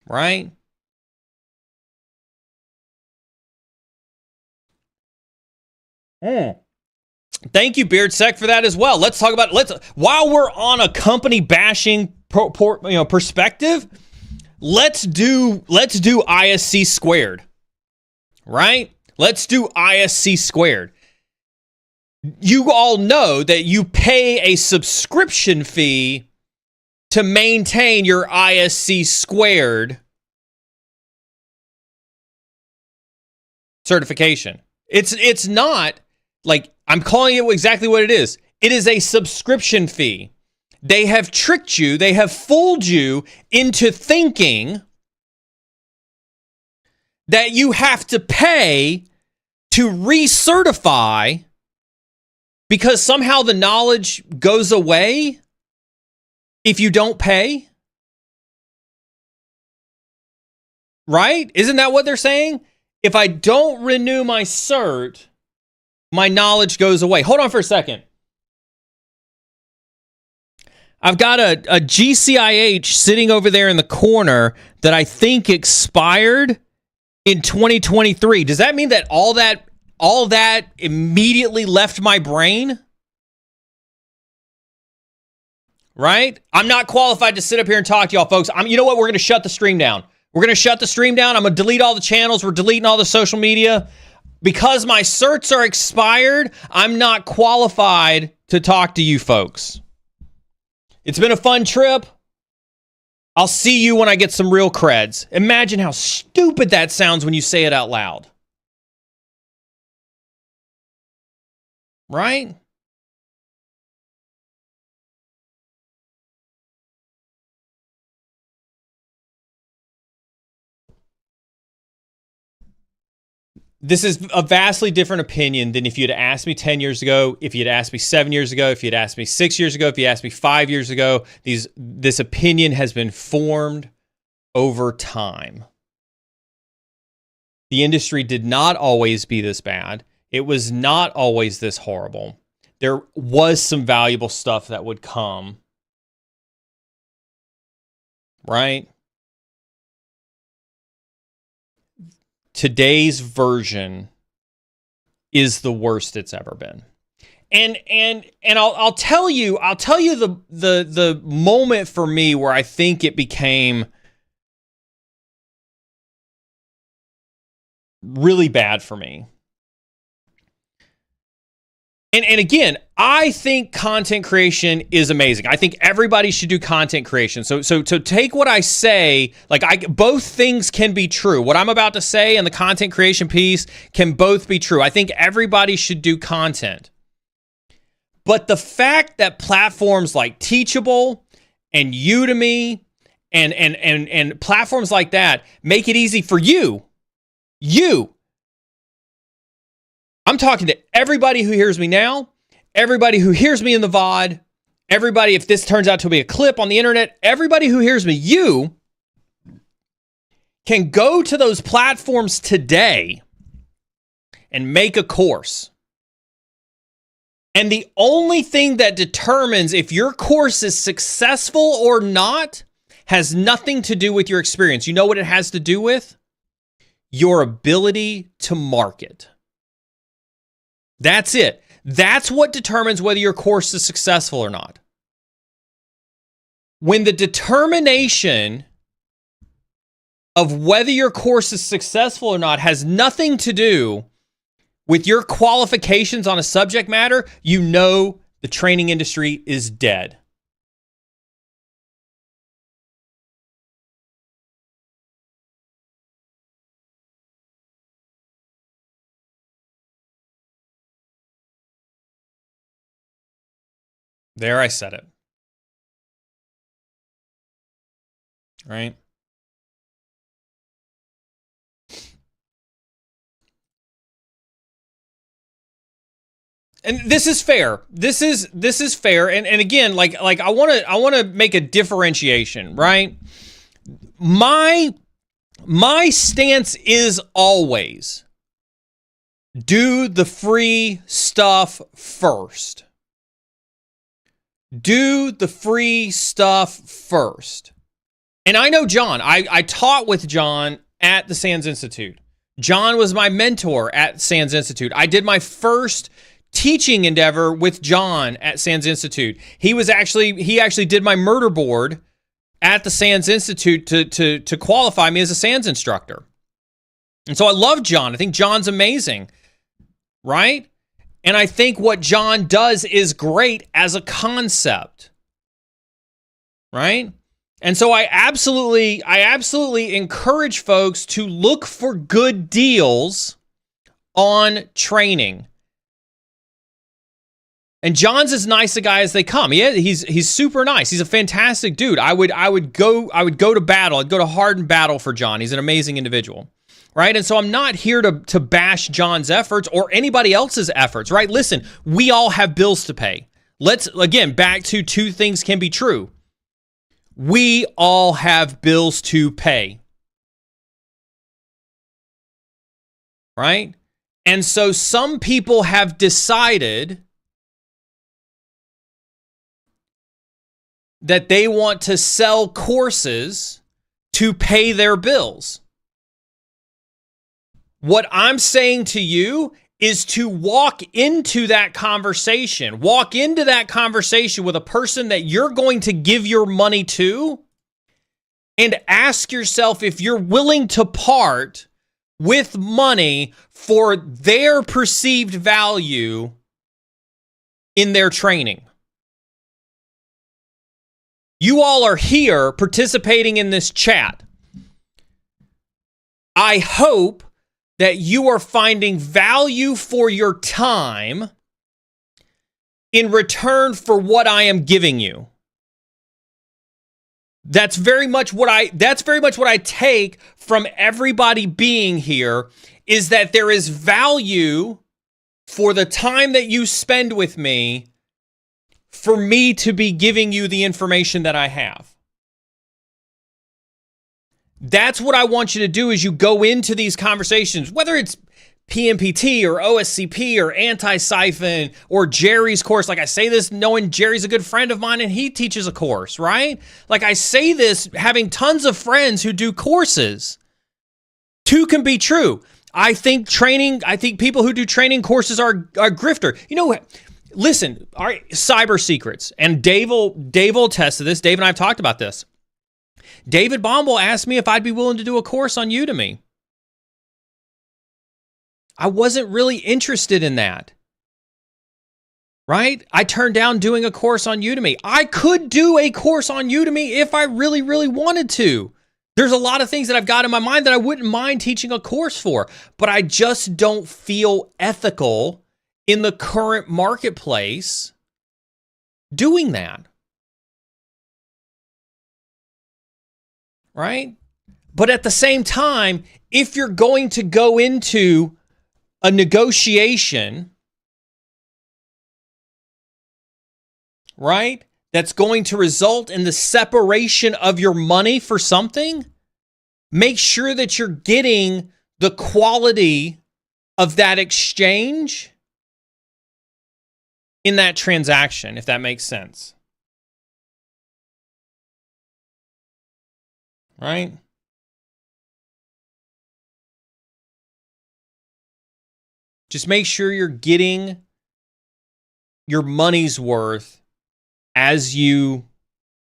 Right? Thank you, BeardSec, for that as well. Let's talk about while we're on a company bashing perspective, let's do ISC squared. Right? Let's do ISC squared. You all know that you pay a subscription fee to maintain your ISC squared certification. It's not like, I'm calling it exactly what it is. It is a subscription fee. They have tricked you. They have fooled you into thinking that you have to pay to recertify because somehow the knowledge goes away if you don't pay. Right? Isn't that what they're saying? If I don't renew my cert, my knowledge goes away. Hold on for a second. I've got a GCIH sitting over there in the corner that I think expired in 2023. Does that mean that all that immediately left my brain? Right? I'm not qualified to sit up here and talk to y'all, folks. You know what? We're going to shut the stream down. We're going to shut the stream down. I'm going to delete all the channels. We're deleting all the social media. Because my certs are expired, I'm not qualified to talk to you folks. It's been a fun trip. I'll see you when I get some real creds. Imagine how stupid that sounds when you say it out loud. Right? This is a vastly different opinion than if you'd asked me 10 years ago, if you'd asked me 7 years ago, if you'd asked me 6 years ago, if you asked me 5 years ago. This opinion has been formed over time. The industry did not always be this bad. It was not always this horrible. There was some valuable stuff that would come. Right? today's version is the worst it's ever been. And I'll tell you the moment for me where I think it became really bad for me. And again, I think content creation is amazing. I think everybody should do content creation. So take what I say, both things can be true. What I'm about to say and the content creation piece can both be true. I think everybody should do content. But the fact that platforms like Teachable and Udemy and platforms like that make it easy for you, I'm talking to everybody who hears me now, everybody who hears me in the VOD, everybody, if this turns out to be a clip on the internet, everybody who hears me, you can go to those platforms today and make a course. And the only thing that determines if your course is successful or not has nothing to do with your experience. You know what it has to do with? Your ability to market. That's it. That's what determines whether your course is successful or not. When the determination of whether your course is successful or not has nothing to do with your qualifications on a subject matter, you know the training industry is dead. There, I said it. Right? And this is fair. This is fair. And again, I want to make a differentiation, right? My stance is always do the free stuff first. Do the free stuff first. And I know John. I taught with John at the SANS Institute. John was my mentor at SANS Institute. I did my first teaching endeavor with John at SANS Institute. He actually did my murder board at the SANS Institute to qualify me as a SANS instructor. And so I love John. I think John's amazing, right? And I think what John does is great as a concept, right? And so I absolutely encourage folks to look for good deals on training. And John's as nice a guy as they come. He's super nice. He's a fantastic dude. I would go to battle. I'd go to hardened battle for John. He's an amazing individual. Right? And so I'm not here to bash John's efforts or anybody else's efforts, right? Listen, we all have bills to pay. Let's, again, back to two things can be true. We all have bills to pay. Right? And so some people have decided that they want to sell courses to pay their bills. What I'm saying to you is to walk into that conversation. Walk into that conversation with a person that you're going to give your money to and ask yourself if you're willing to part with money for their perceived value in their training. You all are here participating in this chat. I hope that you are finding value for your time in return for what I am giving you. That's very much what I take from everybody being here, is that there is value for the time that you spend with me for me to be giving you the information that I have. That's what I want you to do as you go into these conversations, whether it's PMPT or OSCP or anti-siphon or Jerry's course. Like, I say this knowing Jerry's a good friend of mine and he teaches a course, right? Like, I say this having tons of friends who do courses. Two can be true. I think people who do training courses are grifter. You know what? Listen, our cyber secrets, and Dave will attest to this. Dave and I have talked about this. David Bombal asked me if I'd be willing to do a course on Udemy. I wasn't really interested in that. Right? I turned down doing a course on Udemy. I could do a course on Udemy if I really, really wanted to. There's a lot of things that I've got in my mind that I wouldn't mind teaching a course for, but I just don't feel ethical in the current marketplace doing that. Right? But at the same time, if you're going to go into a negotiation, right, that's going to result in the separation of your money for something, make sure that you're getting the quality of that exchange in that transaction, if that makes sense. Right? Just make sure you're getting your money's worth as you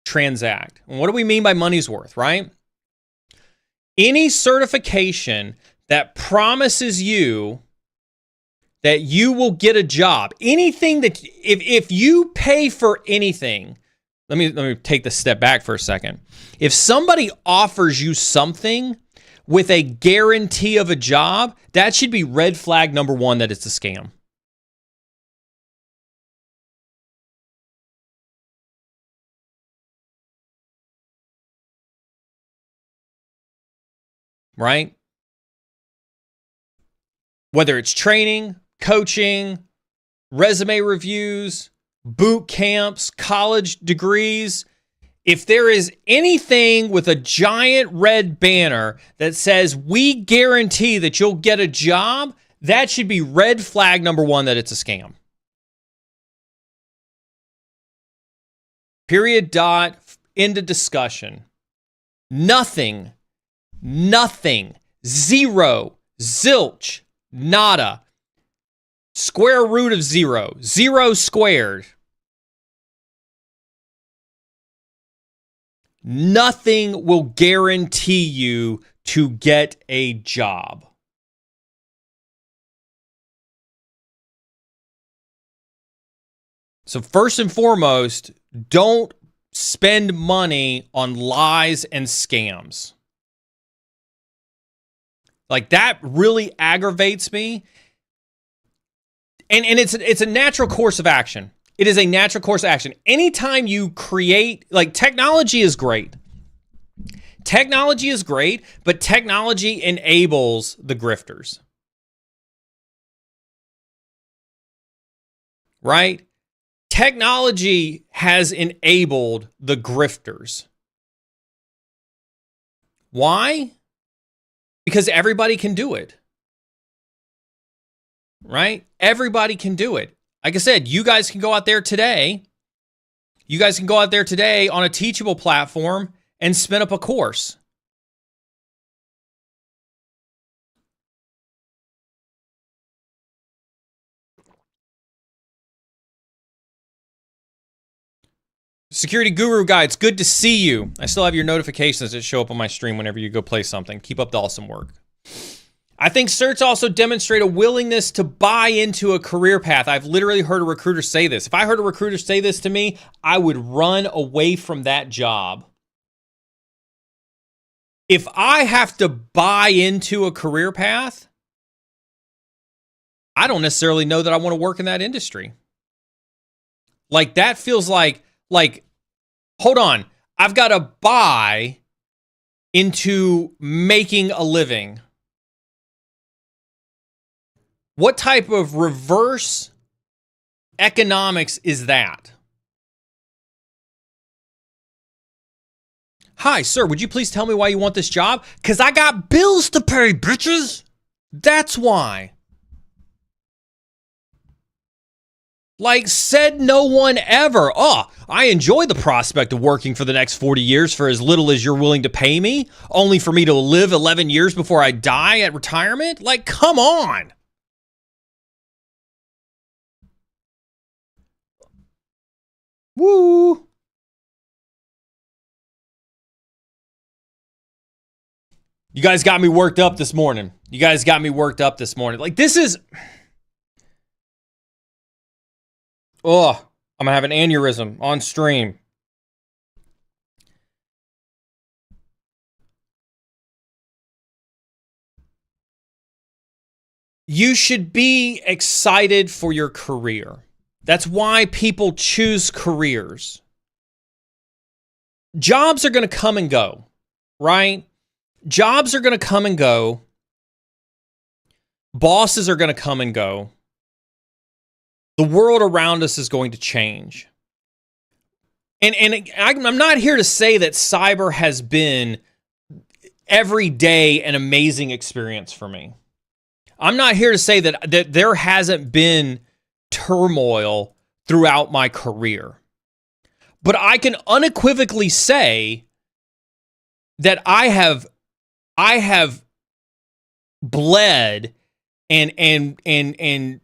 transact. And what do we mean by money's worth, right? Any certification that promises you that you will get a job, anything that, if you pay for anything, let me take the step back for a second. If somebody offers you something with a guarantee of a job, that should be red flag number one that it's a scam. Right? Whether it's training, coaching, resume reviews, boot camps, college degrees, if there is anything with a giant red banner that says we guarantee that you'll get a job, that should be red flag number one that it's a scam. Period, dot, end of discussion. Nothing, zero, zilch, nada, square root of zero, zero squared. Nothing will guarantee you to get a job. So first and foremost, don't spend money on lies and scams. Like, that really aggravates me. And it's a natural course of action. It is a natural course of action. Anytime you create, like, technology is great. Technology is great, but technology enables the grifters. Right? Technology has enabled the grifters. Why? Because everybody can do it. Right? Everybody can do it. Like I said, you guys can go out there today. You guys can go out there today on a teachable platform and spin up a course. Security Guru Guy, it's good to see you. I still have your notifications that show up on my stream whenever you go play something. Keep up the awesome work. I think certs also demonstrate a willingness to buy into a career path. I've literally heard a recruiter say this. If I heard a recruiter say this to me, I would run away from that job. If I have to buy into a career path, I don't necessarily know that I want to work in that industry. Like, that feels like, hold on, I've got to buy into making a living. What type of reverse economics is that? Hi, sir, would you please tell me why you want this job? Because I got bills to pay, bitches. That's why. Like, said no one ever. Oh, I enjoy the prospect of working for the next 40 years for as little as you're willing to pay me, only for me to live 11 years before I die at retirement? Like, come on. Woo. You guys got me worked up this morning. Like, this is... Oh, I'm going to have an aneurysm on stream. You should be excited for your career. That's why people choose careers. Jobs are going to come and go, right? Jobs are going to come and go. Bosses are going to come and go. The world around us is going to change. And I'm not here to say that cyber has been every day an amazing experience for me. I'm not here to say that there hasn't been turmoil throughout my career. But I can unequivocally say that I have bled and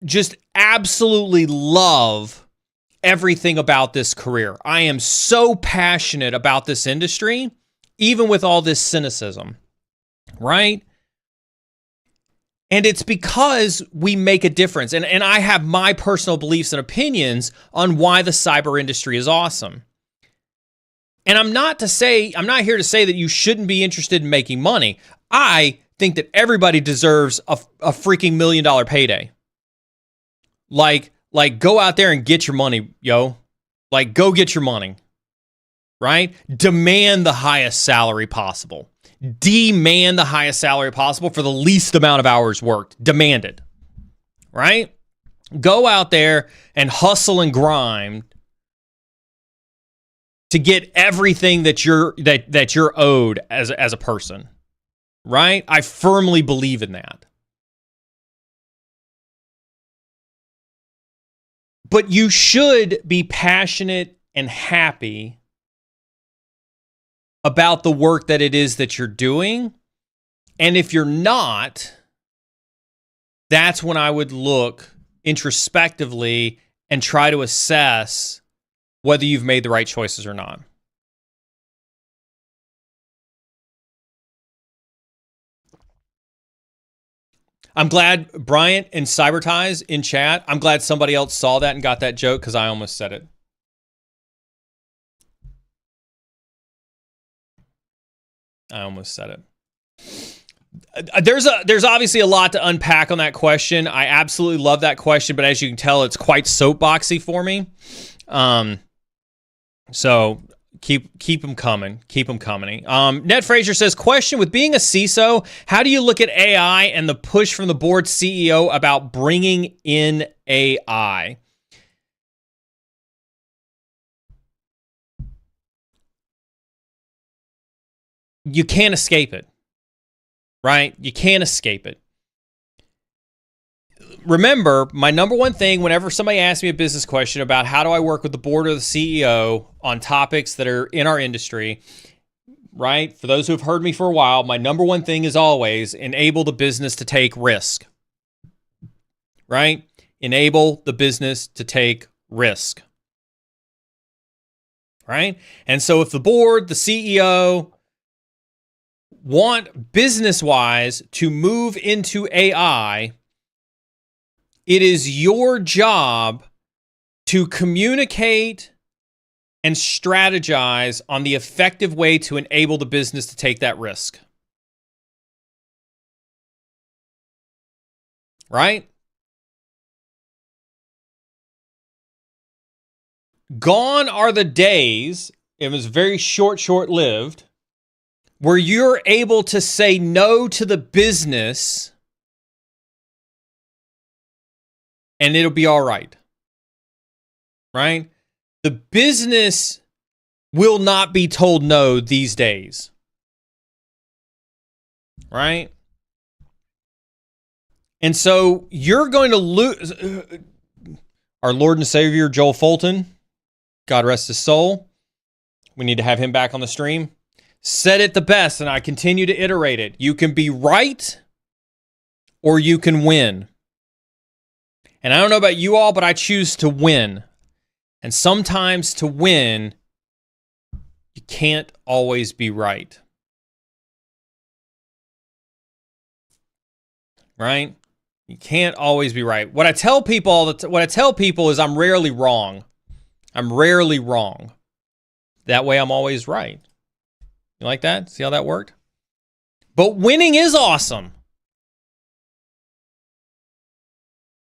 just absolutely love everything about this career. I am so passionate about this industry, even with all this cynicism, right? And it's because we make a difference. And I have my personal beliefs and opinions on why the cyber industry is awesome. And I'm not here to say that you shouldn't be interested in making money. I think that everybody deserves a freaking $1 million payday. Like go out there and get your money, yo. Like, go get your money, right? Demand the highest salary possible. Demand the highest salary possible for the least amount of hours worked. Demand it, right? Go out there and hustle and grind to get everything that you're owed as a person, right? I firmly believe in that. But you should be passionate and happy about the work that it is that you're doing. And if you're not, that's when I would look introspectively and try to assess whether you've made the right choices or not. I'm glad Bryant and Cybertize in chat. I'm glad somebody else saw that and got that joke because I almost said it. There's obviously a lot to unpack on that question. I absolutely love that question, but as you can tell, it's quite soapboxy for me. So keep them coming. Ned Frazier says, question: with being a CISO, how do you look at AI and the push from the board CEO about bringing in AI? You can't escape it, right? You can't escape it. Remember, my number one thing whenever somebody asks me a business question about how do I work with the board or the CEO on topics that are in our industry, right? For those who have heard me for a while, my number one thing is always enable the business to take risk, right? Enable the business to take risk, right? And so if the board, the CEO want business-wise to move into AI, it is your job to communicate and strategize on the effective way to enable the business to take that risk. Right? Gone are the days, it was very short-lived, where you're able to say no to the business and it'll be all right. Right? The business will not be told no these days. Right? And so you're going to lose. our Lord and Savior, Joel Fulton, God rest his soul. We need to have him back on the stream. Said it the best, and I continue to iterate it. You can be right or you can win. And I don't know about you all, but I choose to win. And sometimes to win, you can't always be right. Right? You can't always be right. What I tell people is I'm rarely wrong. I'm rarely wrong. That way I'm always right. You like that? See how that worked? But winning is awesome.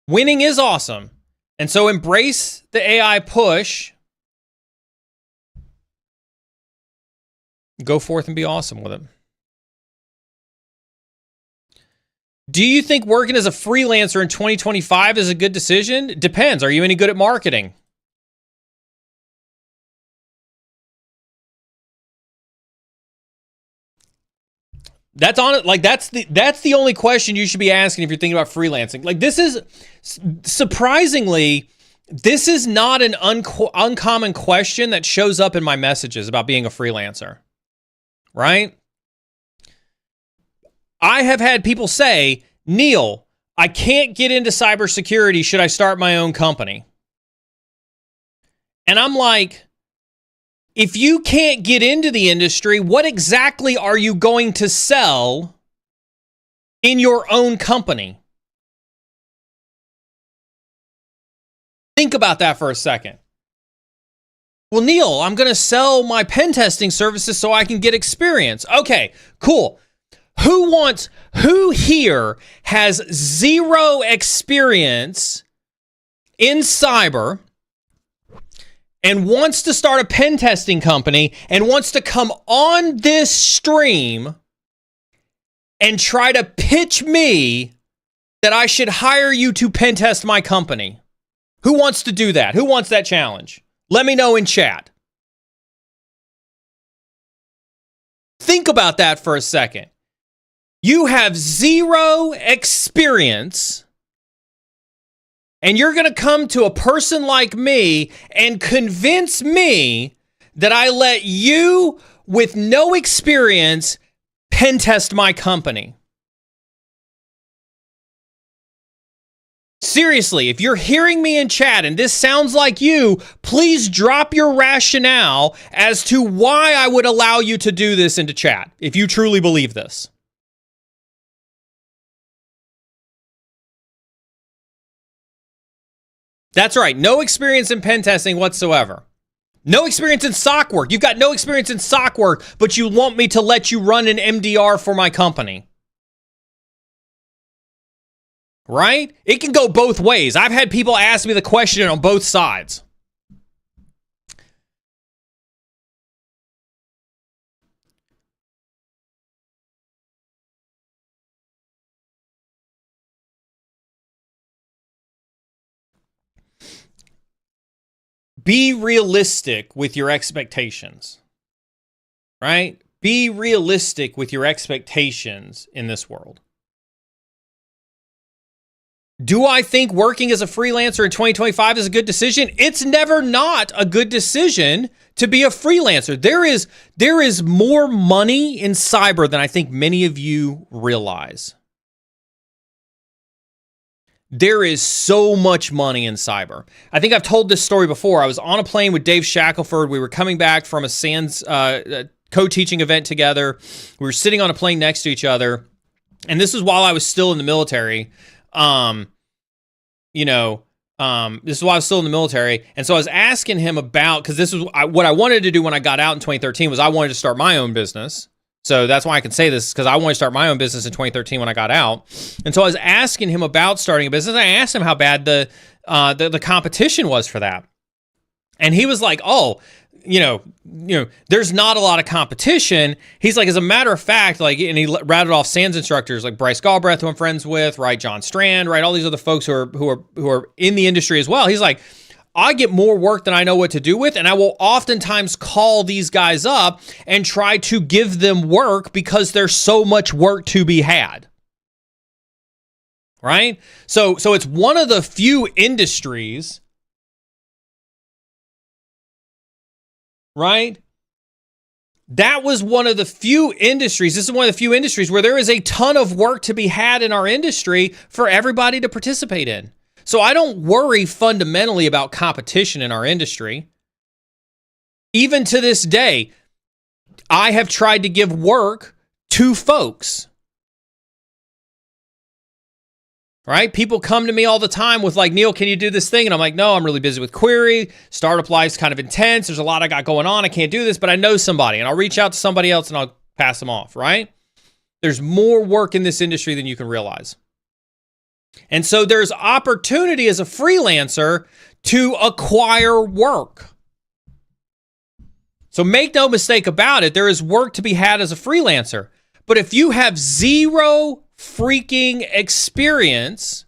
Winning is awesome. And so embrace the AI push. Go forth and be awesome with it. Do you think working as a freelancer in 2025 is a good decision? It depends. Are you any good at marketing? That's on it. Like that's the only question you should be asking if you're thinking about freelancing. Like this is surprisingly, this is not an uncommon question that shows up in my messages about being a freelancer. Right? I have had people say, Neal, I can't get into cybersecurity. Should I start my own company? And I'm like, if you can't get into the industry, what exactly are you going to sell in your own company? Think about that for a second. Well, Neal, I'm going to sell my pen testing services so I can get experience. Okay, cool. Who here has zero experience in cyber and wants to start a pen testing company and wants to come on this stream and try to pitch me that I should hire you to pen test my company? Who wants to do that? Who wants that challenge? Let me know in chat. Think about that for a second. You have zero experience, and you're going to come to a person like me and convince me that I let you with no experience pen test my company. Seriously, if you're hearing me in chat and this sounds like you, please drop your rationale as to why I would allow you to do this into chat, if you truly believe this. That's right. No experience in pen testing whatsoever. No experience in SOC work. You've got no experience in SOC work, but you want me to let you run an MDR for my company. Right? It can go both ways. I've had people ask me the question on both sides. Be realistic with your expectations, right? Be realistic with your expectations in this world. Do I think working as a freelancer in 2025 is a good decision? It's never not a good decision to be a freelancer. There is more money in cyber than I think many of you realize. There is so much money in cyber. I think I've told this story before. I was on a plane with Dave Shackelford. We were coming back from a SANS co-teaching event together. We were sitting on a plane next to each other. And this was while I was still in the military. This is while I was still in the military. And so I was asking him about, because this was what I wanted to do when I got out in 2013 was I wanted to start my own business. So that's why I can say this, because I wanted to start my own business in 2013 when I got out. And so I was asking him about starting a business. I asked him how bad the competition was for that. And he was like, there's not a lot of competition. He's like, as a matter of fact, like, and he rattled off SANS instructors like Bryce Galbraith, who I'm friends with, right? John Strand, right? All these other folks who are in the industry as well. He's like, I get more work than I know what to do with, and I will oftentimes call these guys up and try to give them work because there's so much work to be had. Right? So it's one of the few industries right? That was one of the few industries, this is one of the few industries where there is a ton of work to be had in our industry for everybody to participate in. So I don't worry fundamentally about competition in our industry. Even to this day, I have tried to give work to folks. Right? People come to me all the time with like, Neal, can you do this thing? And I'm like, no, I'm really busy with query. Startup life's kind of intense. There's a lot I got going on. I can't do this, but I know somebody and I'll reach out to somebody else and I'll pass them off, right? There's more work in this industry than you can realize. And so there's opportunity as a freelancer to acquire work. So make no mistake about it, there is work to be had as a freelancer. But if you have zero freaking experience,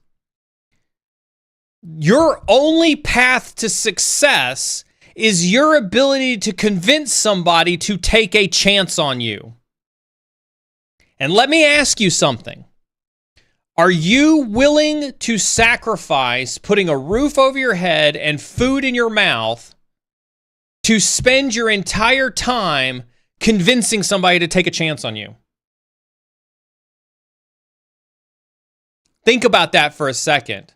your only path to success is your ability to convince somebody to take a chance on you. And let me ask you something. Are you willing to sacrifice putting a roof over your head and food in your mouth to spend your entire time convincing somebody to take a chance on you? Think about that for a second.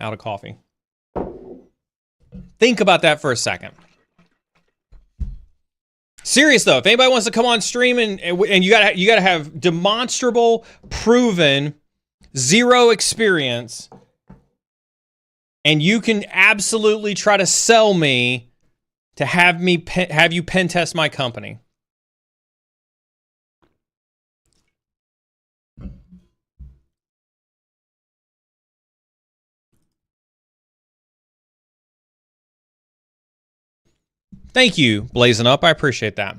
Out of coffee. Think about that for a second. Serious though, if anybody wants to come on stream and you gotta have demonstrable, proven, zero experience, and you can absolutely try to sell me to have you pen test my company. Thank you, Blazing Up. I appreciate that.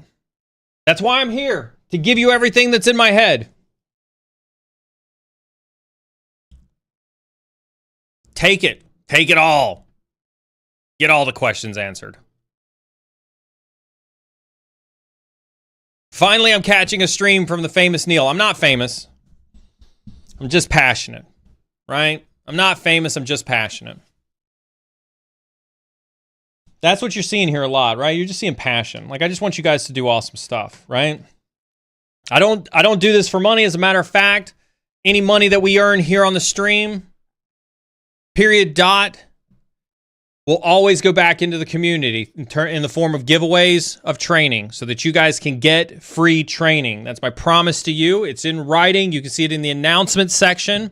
That's why I'm here, to give you everything that's in my head. Take it. Take it all. Get all the questions answered. Finally, I'm catching a stream from the famous Neal. I'm not famous. I'm just passionate, right? I'm not famous. I'm just passionate. That's what you're seeing here a lot, right? You're just seeing passion. Like, I just want you guys to do awesome stuff, right? I don't do this for money. As a matter of fact, any money that we earn here on the stream, period, will always go back into the community in the form of giveaways of training so that you guys can get free training. That's my promise to you. It's in writing. You can see it in the announcement section.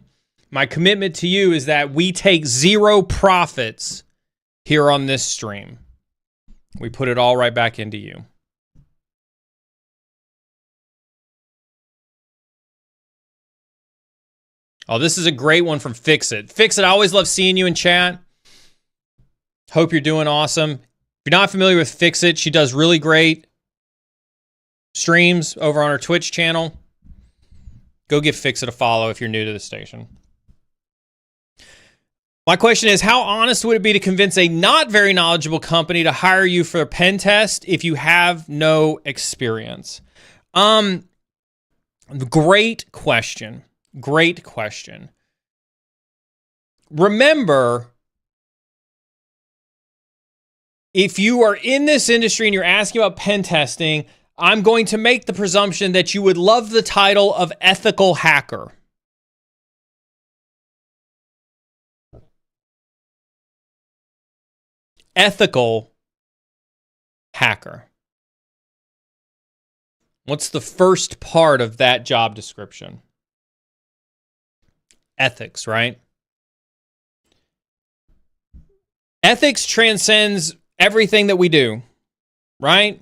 My commitment to you is that we take zero profits here on this stream. We put it all right back into you. Oh, this is a great one from Fix It. Fix It, I always love seeing you in chat. Hope you're doing awesome. If you're not familiar with Fix It, she does really great streams over on her Twitch channel. Go give Fix It a follow if you're new to the station. My question is, how honest would it be to convince a not very knowledgeable company to hire you for a pen test if you have no experience? Great question. Great question. Remember, if you are in this industry and you're asking about pen testing, I'm going to make the presumption that you would love the title of ethical hacker. Ethical hacker. What's the first part of that job description? Ethics, right? Ethics transcends everything that we do, right?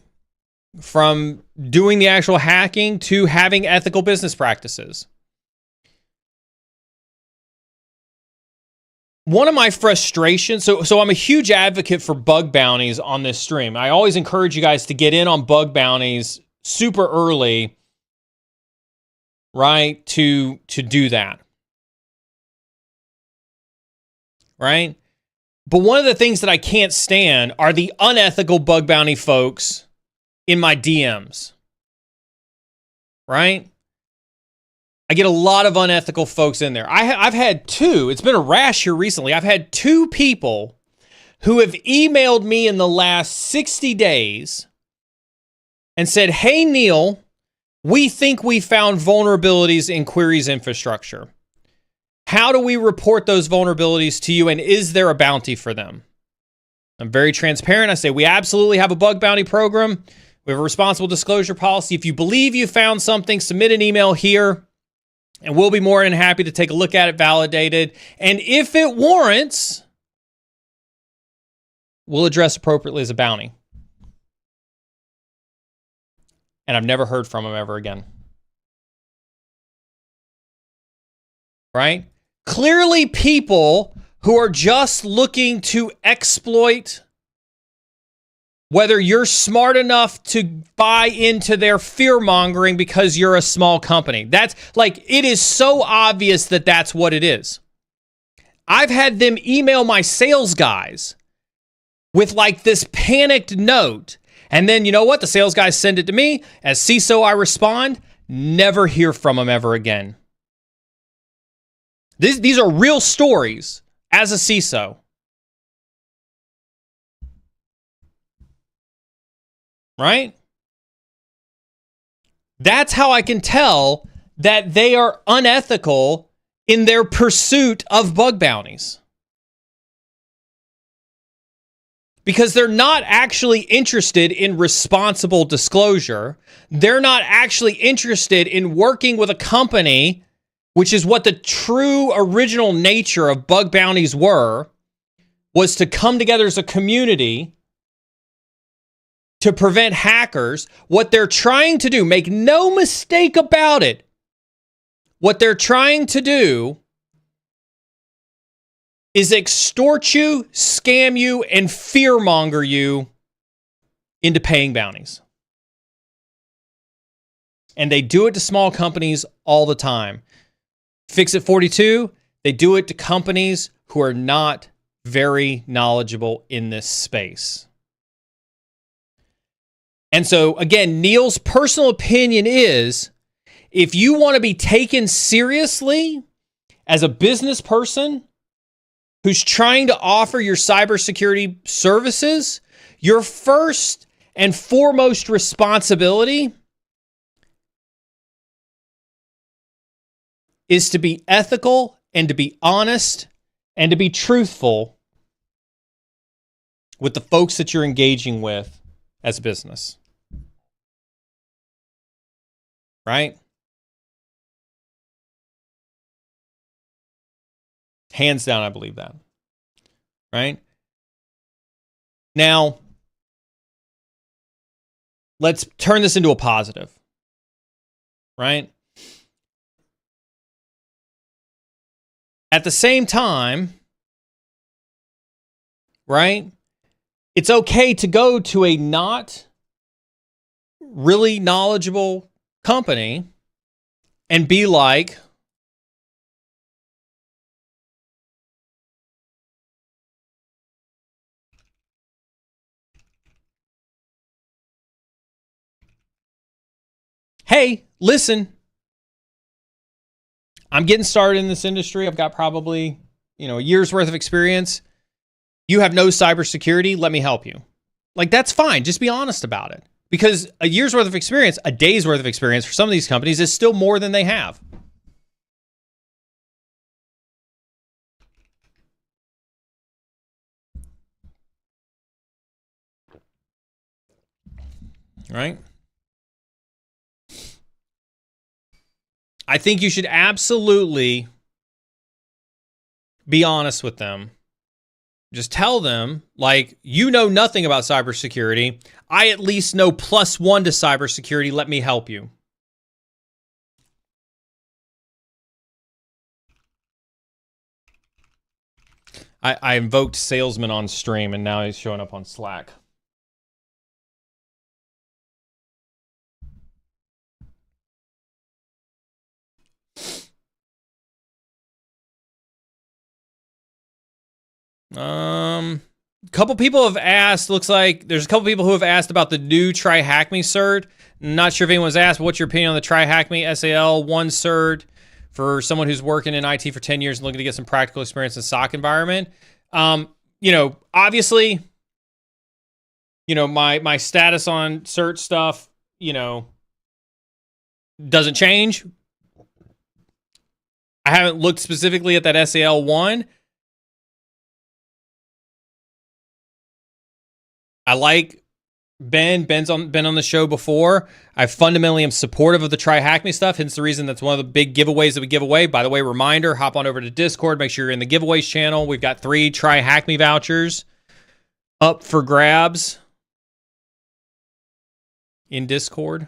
From doing the actual hacking to having ethical business practices. One of my frustrations, so I'm a huge advocate for bug bounties on this stream. I always encourage you guys to get in on bug bounties super early, right? To do that. Right? But one of the things that I can't stand are the unethical bug bounty folks in my DMs. Right? I get a lot of unethical folks in there. I've had two. It's been a rash here recently. I've had two people who have emailed me in the last 60 days and said, "Hey, Neal, we think we found vulnerabilities in Query's infrastructure. How do we report those vulnerabilities to you, and is there a bounty for them?" I'm very transparent. I say, we absolutely have a bug bounty program. We have a responsible disclosure policy. If you believe you found something, submit an email here, and we'll be more than happy to take a look at it, validate it. And if it warrants, we'll address appropriately as a bounty. And I've never heard from him ever again. Right? Clearly, people who are just looking to exploit, whether you're smart enough to buy into their fear-mongering because you're a small company. That's like, it is so obvious that that's what it is. I've had them email my sales guys with like this panicked note. And then, you know what? The sales guys send it to me. As CISO, I respond. Never hear from them ever again. These are real stories as a CISO. Right? That's how I can tell that they are unethical in their pursuit of bug bounties. Because they're not actually interested in responsible disclosure. They're not actually interested in working with a company, which is what the true original nature of bug bounties were, was to come together as a community to prevent hackers. What they're trying to do, make no mistake about it, what they're trying to do is extort you, scam you, and fearmonger you into paying bounties. And they do it to small companies all the time. Fix-It 42, they do it to companies who are not very knowledgeable in this space. And so, again, Neal's personal opinion is, if you want to be taken seriously as a business person who's trying to offer your cybersecurity services, your first and foremost responsibility is to be ethical and to be honest and to be truthful with the folks that you're engaging with as a business. Right? Hands down, I believe that. Right? Now, let's turn this into a positive. Right? At the same time, right, it's okay to go to a not really knowledgeable company and be like, "Hey, listen, I'm getting started in this industry. I've got probably, a year's worth of experience. You have no cybersecurity. Let me help you." Like, that's fine. Just be honest about it. Because a year's worth of experience, a day's worth of experience for some of these companies is still more than they have. Right? I think you should absolutely be honest with them. Just tell them, like, you know nothing about cybersecurity. I at least know +1 to cybersecurity. Let me help you. I invoked Salesman on stream, and now he's showing up on Slack. Couple people have asked, looks like there's a couple people who have asked about the new Try Hack Me cert. Not sure if anyone's asked, but what's your opinion on the Try Hack Me SAL 1 cert? for someone who's working in IT for 10 years and looking to get some practical experience in SOC environment. Obviously, my status on cert stuff, doesn't change. I haven't looked specifically at that SAL 1. I like Ben. Ben's been on the show before. I fundamentally am supportive of the Try Hack Me stuff. Hence the reason that's one of the big giveaways that we give away. By the way, reminder, hop on over to Discord. Make sure you're in the giveaways channel. We've got 3 Try Hack Me vouchers up for grabs in Discord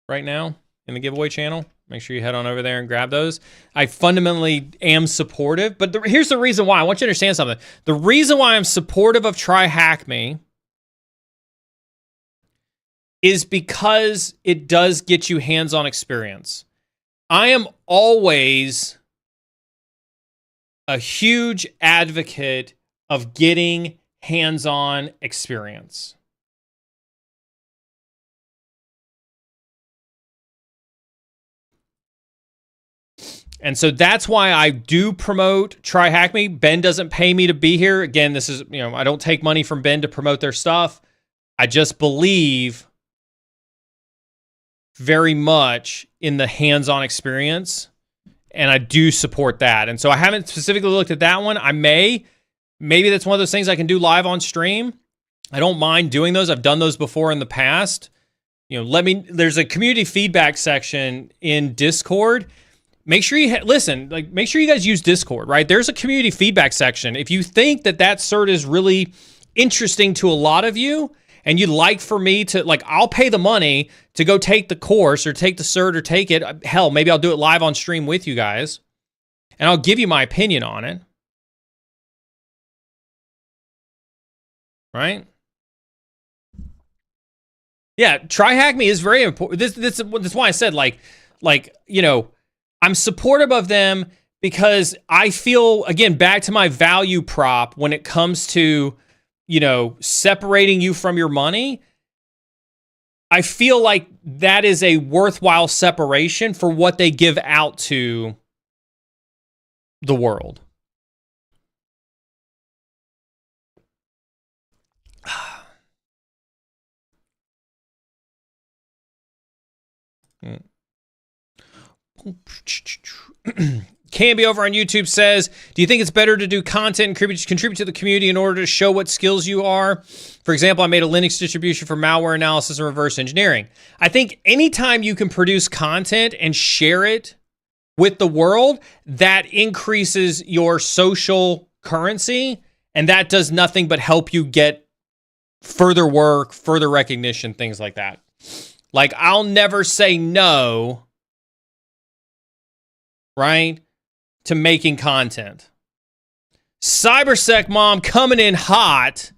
right now in the giveaway channel. Make sure you head on over there and grab those. I fundamentally am supportive, but here's the reason why. I want you to understand something. The reason why I'm supportive of Try Hack Me is because it does get you hands-on experience. I am always a huge advocate of getting hands-on experience. And so that's why I do promote Try Hack Me. Ben doesn't pay me to be here. Again, this is, I don't take money from Ben to promote their stuff. I just believe very much in the hands-on experience, and I do support that. And so I haven't specifically looked at that one. Maybe that's one of those things I can do live on stream. I don't mind doing those. I've done those before in the past. There's a community feedback section in Discord. Make sure you make sure you guys use Discord, right? There's a community feedback section. If you think that cert is really interesting to a lot of you, and you'd like for me to, I'll pay the money to go take the course or take the cert or take it. Hell, maybe I'll do it live on stream with you guys, and I'll give you my opinion on it. Right? Yeah, Try Hack Me is very important. That's why I said, I'm supportive of them because I feel, again, back to my value prop when it comes to, separating you from your money. I feel like that is a worthwhile separation for what they give out to the world. Canby over on YouTube says, do you think it's better to do content and contribute to the community in order to show what skills you are? For example, I made a Linux distribution for malware analysis and reverse engineering. I think anytime you can produce content and share it with the world, that increases your social currency, and that does nothing but help you get further work, further recognition, things like that. I'll never say no, right, to making content. Cybersec Mom coming in hot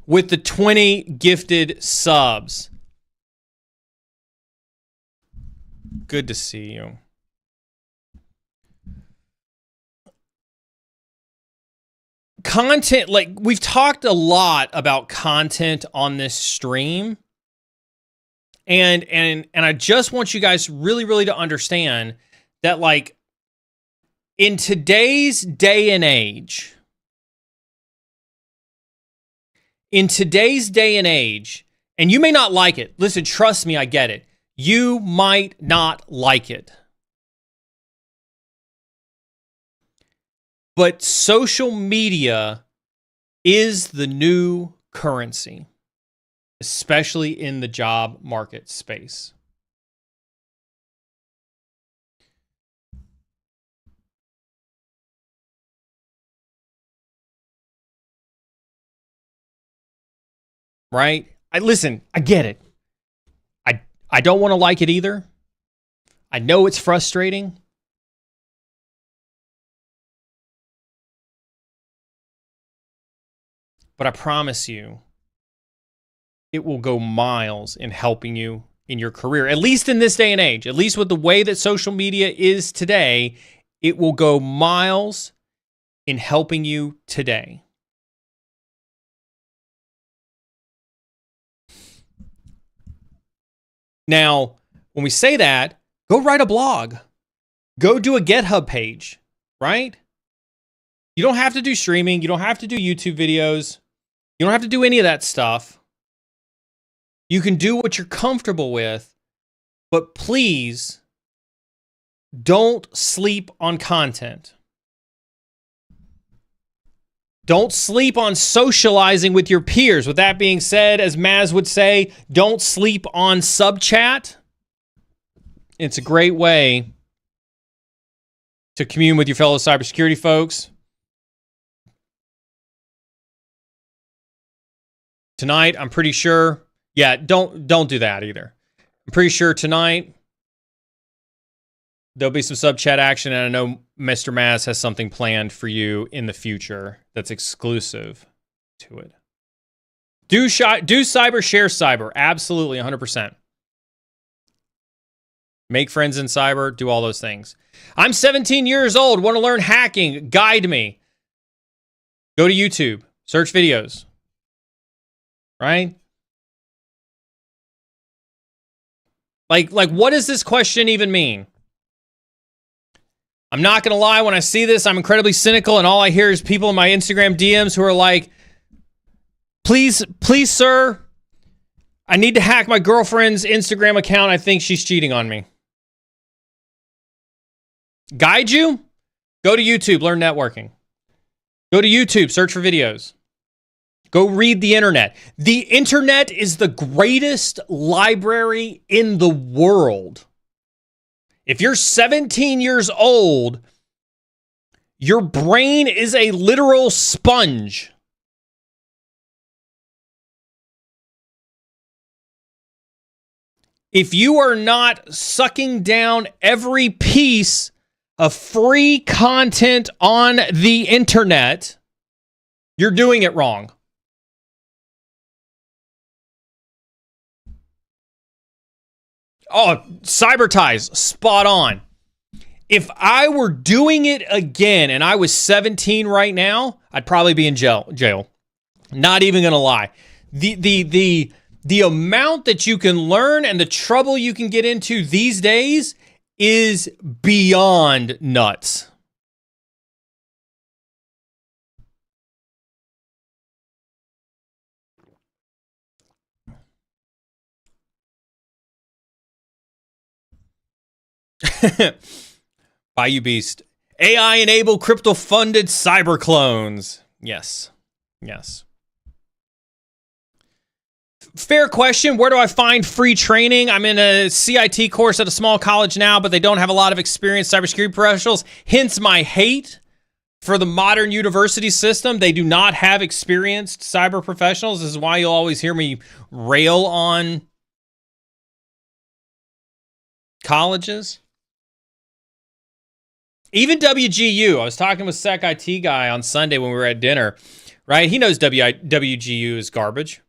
with the 20 gifted subs. Good to see you. Content, we've talked a lot about content on this stream. And I just want you guys really, really to understand that, in today's day and age, and you may not like it. Listen, trust me, I get it. You might not like it. But social media is the new currency, especially in the job market space. Right? I get it. I don't want to like it either. I know it's frustrating. But I promise you, it will go miles in helping you in your career, at least in this day and age, at least with the way that social media is today, it will go miles in helping you today. Now, when we say that, go write a blog. Go do a GitHub page, right? You don't have to do streaming. You don't have to do YouTube videos. You don't have to do any of that stuff. You can do what you're comfortable with, but please don't sleep on content. Don't sleep on socializing with your peers. With that being said, as Maz would say, don't sleep on sub chat. It's a great way to commune with your fellow cybersecurity folks. Tonight, I'm pretty sure, don't do that either. I'm pretty sure tonight there'll be some sub chat action, and I know Mr. Maz has something planned for you in the future that's exclusive to it. Do cyber, share cyber. Absolutely, 100%. Make friends in cyber, do all those things. I'm 17 years old, want to learn hacking, guide me. Go to YouTube, search videos. Right? Like what does this question even mean? I'm not going to lie, when I see this, I'm incredibly cynical, and all I hear is people in my Instagram DMs who are like, please, sir, I need to hack my girlfriend's Instagram account. I think she's cheating on me. Guide you? Go to YouTube, learn networking. Go to YouTube, search for videos. Go read the internet. The internet is the greatest library in the world. If you're 17 years old, your brain is a literal sponge. If you are not sucking down every piece of free content on the internet, you're doing it wrong. Oh, Cyber Ties, spot on. If I were doing it again and I was 17 right now, I'd probably be in jail. Not even gonna lie. The amount that you can learn and the trouble you can get into these days is beyond nuts. Bayou Beast. AI-enabled crypto-funded cyber clones. Yes. Fair question. Where do I find free training? I'm in a CIT course at a small college now, but they don't have a lot of experienced cybersecurity professionals. Hence my hate for the modern university system. They do not have experienced cyber professionals. This is why you'll always hear me rail on colleges. Even WGU, I was talking with Sec IT guy on Sunday when we were at dinner, right? He knows WGU is garbage,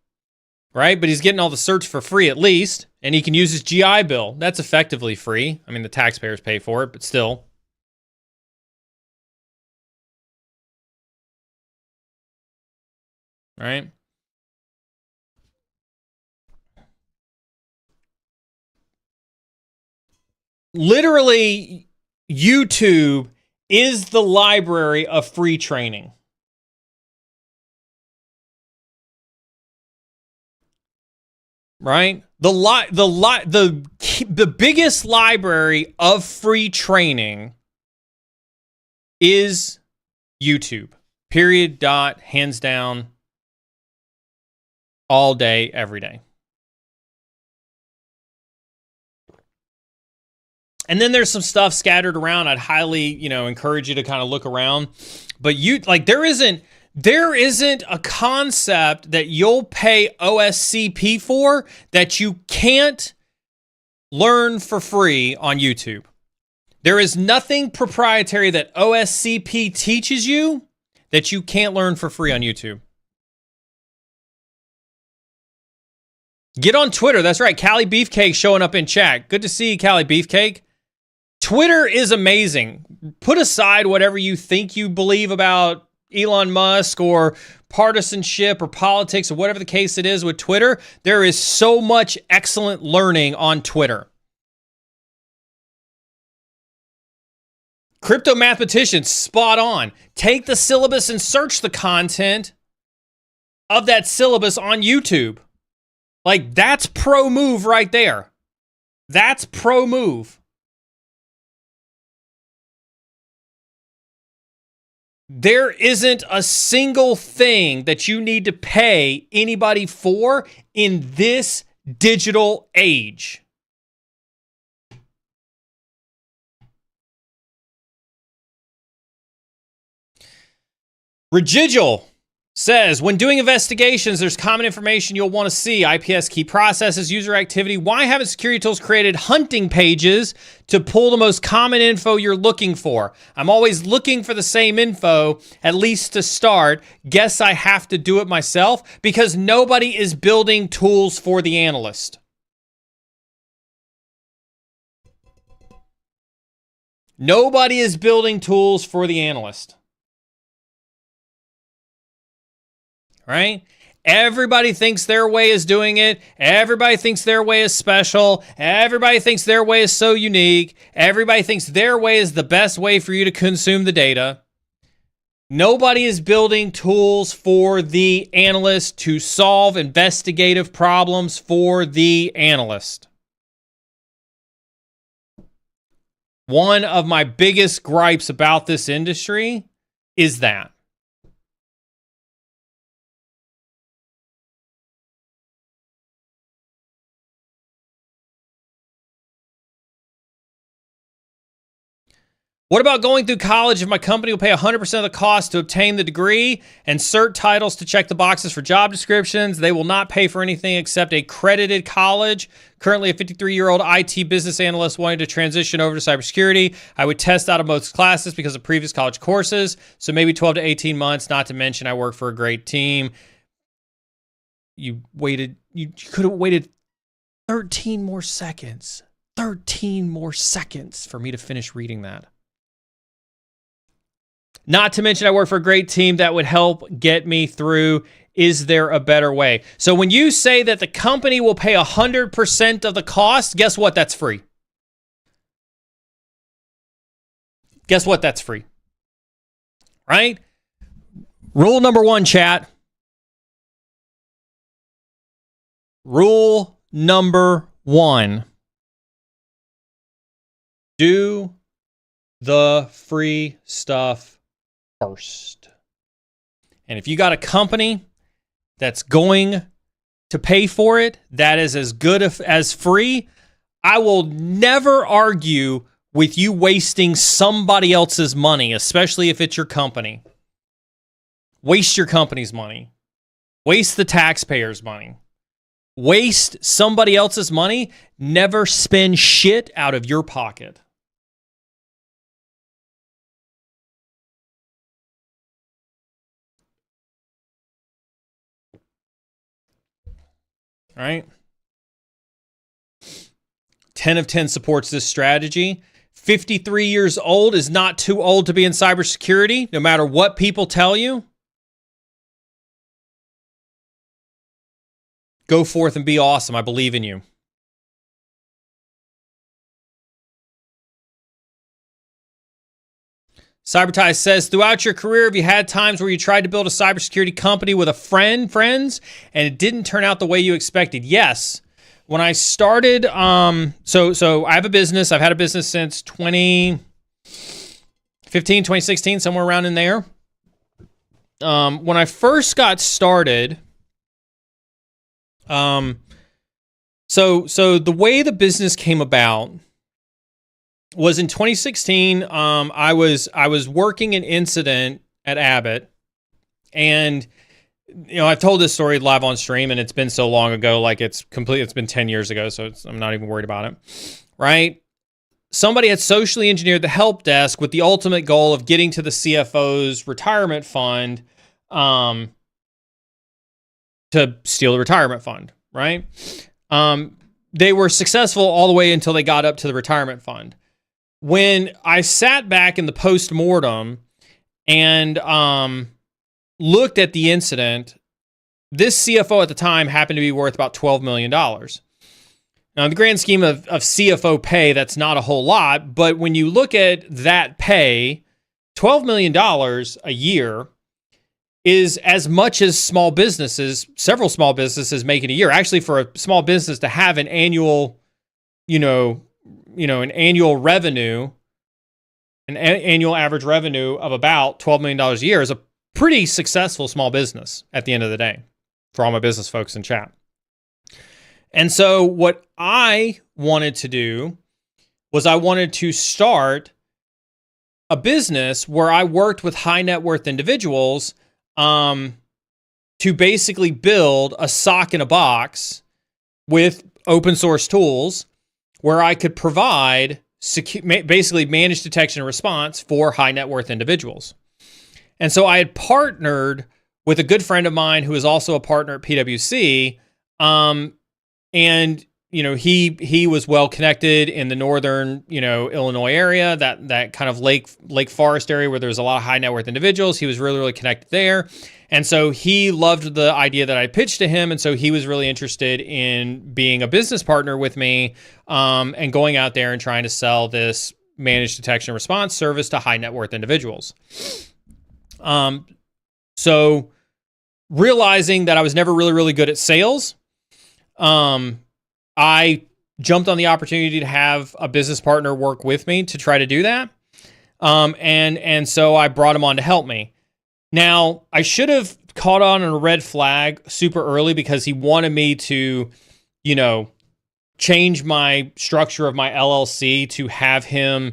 right? But he's getting all the certs for free at least, and he can use his GI Bill. That's effectively free. I mean, the taxpayers pay for it, but still. Right? Literally, YouTube is the library of free training. Right? The biggest library of free training is YouTube. Period, dot, hands down, all day, every day. And then there's some stuff scattered around. I'd highly, encourage you to kind of look around. But there isn't a concept that you'll pay OSCP for that you can't learn for free on YouTube. There is nothing proprietary that OSCP teaches you that you can't learn for free on YouTube. Get on Twitter. That's right. Cali Beefcake showing up in chat. Good to see you, Cali Beefcake. Twitter is amazing. Put aside whatever you think you believe about Elon Musk or partisanship or politics or whatever the case it is with Twitter. There is so much excellent learning on Twitter. Crypto mathematicians, spot on. Take the syllabus and search the content of that syllabus on YouTube. Like, that's pro move right there. That's pro move. There isn't a single thing that you need to pay anybody for in this digital age. Residual says, when doing investigations, there's common information you'll want to see. IPS key processes, user activity. Why haven't security tools created hunting pages to pull the most common info you're looking for? I'm always looking for the same info, at least to start. Guess I have to do it myself because nobody is building tools for the analyst. Nobody is building tools for the analyst. Right? Everybody thinks their way is doing it. Everybody thinks their way is special. Everybody thinks their way is so unique. Everybody thinks their way is the best way for you to consume the data. Nobody is building tools for the analyst to solve investigative problems for the analyst. One of my biggest gripes about this industry is that. What about going through college if my company will pay 100% of the cost to obtain the degree and cert titles to check the boxes for job descriptions? They will not pay for anything except a credited college. Currently a 53-year-old IT business analyst wanting to transition over to cybersecurity. I would test out of most classes because of previous college courses. So maybe 12 to 18 months, not to mention I work for a great team. You could have waited 13 more seconds. 13 more seconds for me to finish reading that. Not to mention I work for a great team that would help get me through. Is there a better way? So when you say that the company will pay 100% of the cost, guess what? That's free. Guess what? That's free. Right? Rule number one, chat. Rule number one. Do the free stuff first. And if you got a company that's going to pay for it, that is as good as free, I will never argue with you wasting somebody else's money, especially if it's your company. Waste your company's money. Waste the taxpayers' money. Waste somebody else's money. Never spend shit out of your pocket. All right. 10 of 10 supports this strategy. 53 years old is not too old to be in cybersecurity, no matter what people tell you. Go forth and be awesome. I believe in you. Cybertie says, throughout your career, have you had times where you tried to build a cybersecurity company with friends, and it didn't turn out the way you expected? Yes. When I started, so I have a business. I've had a business since 2015, 2016, somewhere around in there. When I first got started, so the way the business came about was in 2016. I was working an incident at Abbott, and I've told this story live on stream, and it's been so long ago, like it's been 10 years ago, so I'm not even worried about it. Right? Somebody had socially engineered the help desk with the ultimate goal of getting to the CFO's retirement fund, to steal the retirement fund. Right? They were successful all the way until they got up to the retirement fund. When I sat back in the post-mortem and looked at the incident, this CFO at the time happened to be worth about $12 million. Now, Now, in the grand scheme of CFO pay, that's not a whole lot. But when you look at that pay, $12 million a year is as much as several small businesses make in a year. Actually, for a small business to have an annual, an annual revenue, annual average revenue of about $12 million a year is a pretty successful small business at the end of the day for all my business folks in chat. And so what I wanted to do was I wanted to start a business where I worked with high net worth individuals to basically build a sock in a box with open source tools where I could provide basically managed detection and response for high net worth individuals. And so I had partnered with a good friend of mine who is also a partner at PwC. And he was well connected in the northern, Illinois area, that kind of Lake Forest area where there's a lot of high net worth individuals. He was really, really connected there. And so he loved the idea that I pitched to him. And so he was really interested in being a business partner with me, and going out there and trying to sell this managed detection and response service to high net worth individuals. So realizing that I was never really, really good at sales, I jumped on the opportunity to have a business partner work with me to try to do that. And so I brought him on to help me. Now, I should have caught on a red flag super early because he wanted me to, change my structure of my LLC to have him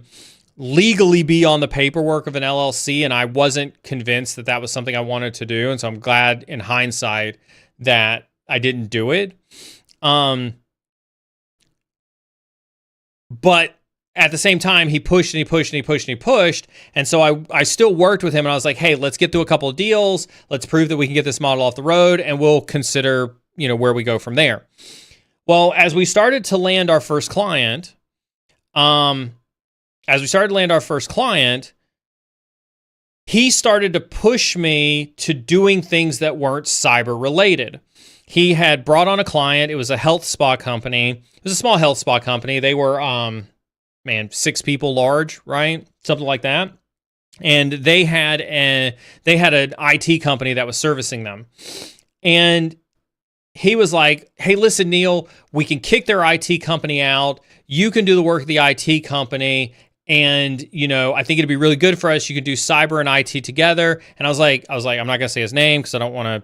legally be on the paperwork of an LLC. And I wasn't convinced that that was something I wanted to do. And so I'm glad in hindsight that I didn't do it. But at the same time, he pushed and he pushed and he pushed and he pushed. And so I still worked with him and I was like, hey, let's get through a couple of deals. Let's prove that we can get this model off the road and we'll consider, where we go from there. Well, as we started to land our first client, he started to push me to doing things that weren't cyber related. He had brought on a client. It was a health spa company. It was a small health spa company. They were, 6 people large, right? Something like that. And they had an IT company that was servicing them. And he was like, hey, listen, Neal, we can kick their IT company out. You can do the work of the IT company. And, I think it'd be really good for us. You can do cyber and IT together. And I was like, I'm not going to say his name because I don't want to,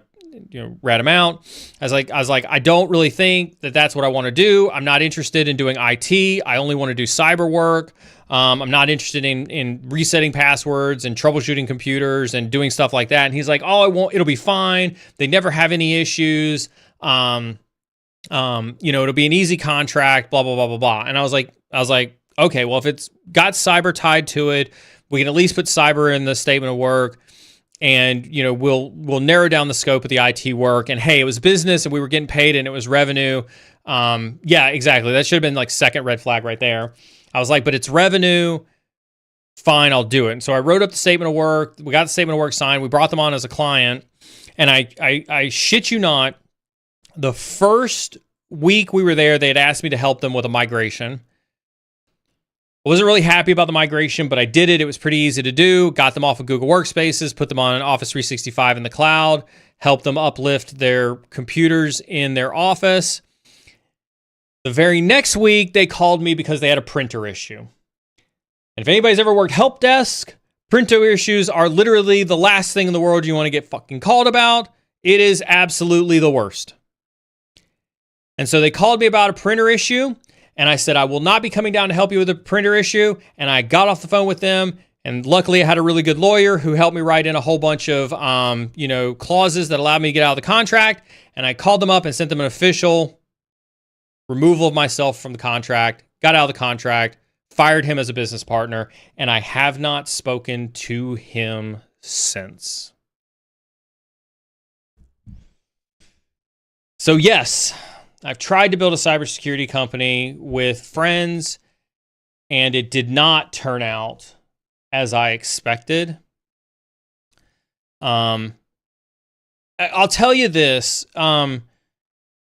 rat him out. I was like, I don't really think that that's what I want to do. I'm not interested in doing IT. I only want to do cyber work. I'm not interested in resetting passwords and troubleshooting computers and doing stuff like that. And he's like, it'll be fine. They never have any issues. It'll be an easy contract, blah, blah, blah, blah, blah. And I was like, okay, well, if it's got cyber tied to it, we can at least put cyber in the statement of work. And, we'll narrow down the scope of the IT work. And hey, it was business and we were getting paid and it was revenue. Yeah, exactly. That should have been like second red flag right there. I was like, but it's revenue. Fine, I'll do it. And so I wrote up the statement of work. We got the statement of work signed. We brought them on as a client. And I shit you not, the first week we were there, they had asked me to help them with a migration. I wasn't really happy about the migration, but I did it. It was pretty easy to do. Got them off of Google Workspaces, put them on Office 365 in the cloud, helped them uplift their computers in their office. The very next week, they called me because they had a printer issue. And if anybody's ever worked help desk, printer issues are literally the last thing in the world you want to get fucking called about. It is absolutely the worst. And so they called me about a printer issue. And I said, I will not be coming down to help you with a printer issue. And I got off the phone with them. And luckily I had a really good lawyer who helped me write in a whole bunch of, clauses that allowed me to get out of the contract. And I called them up and sent them an official removal of myself from the contract, got out of the contract, fired him as a business partner. And I have not spoken to him since. So yes, I've tried to build a cybersecurity company with friends, and it did not turn out as I expected. I'll tell you this.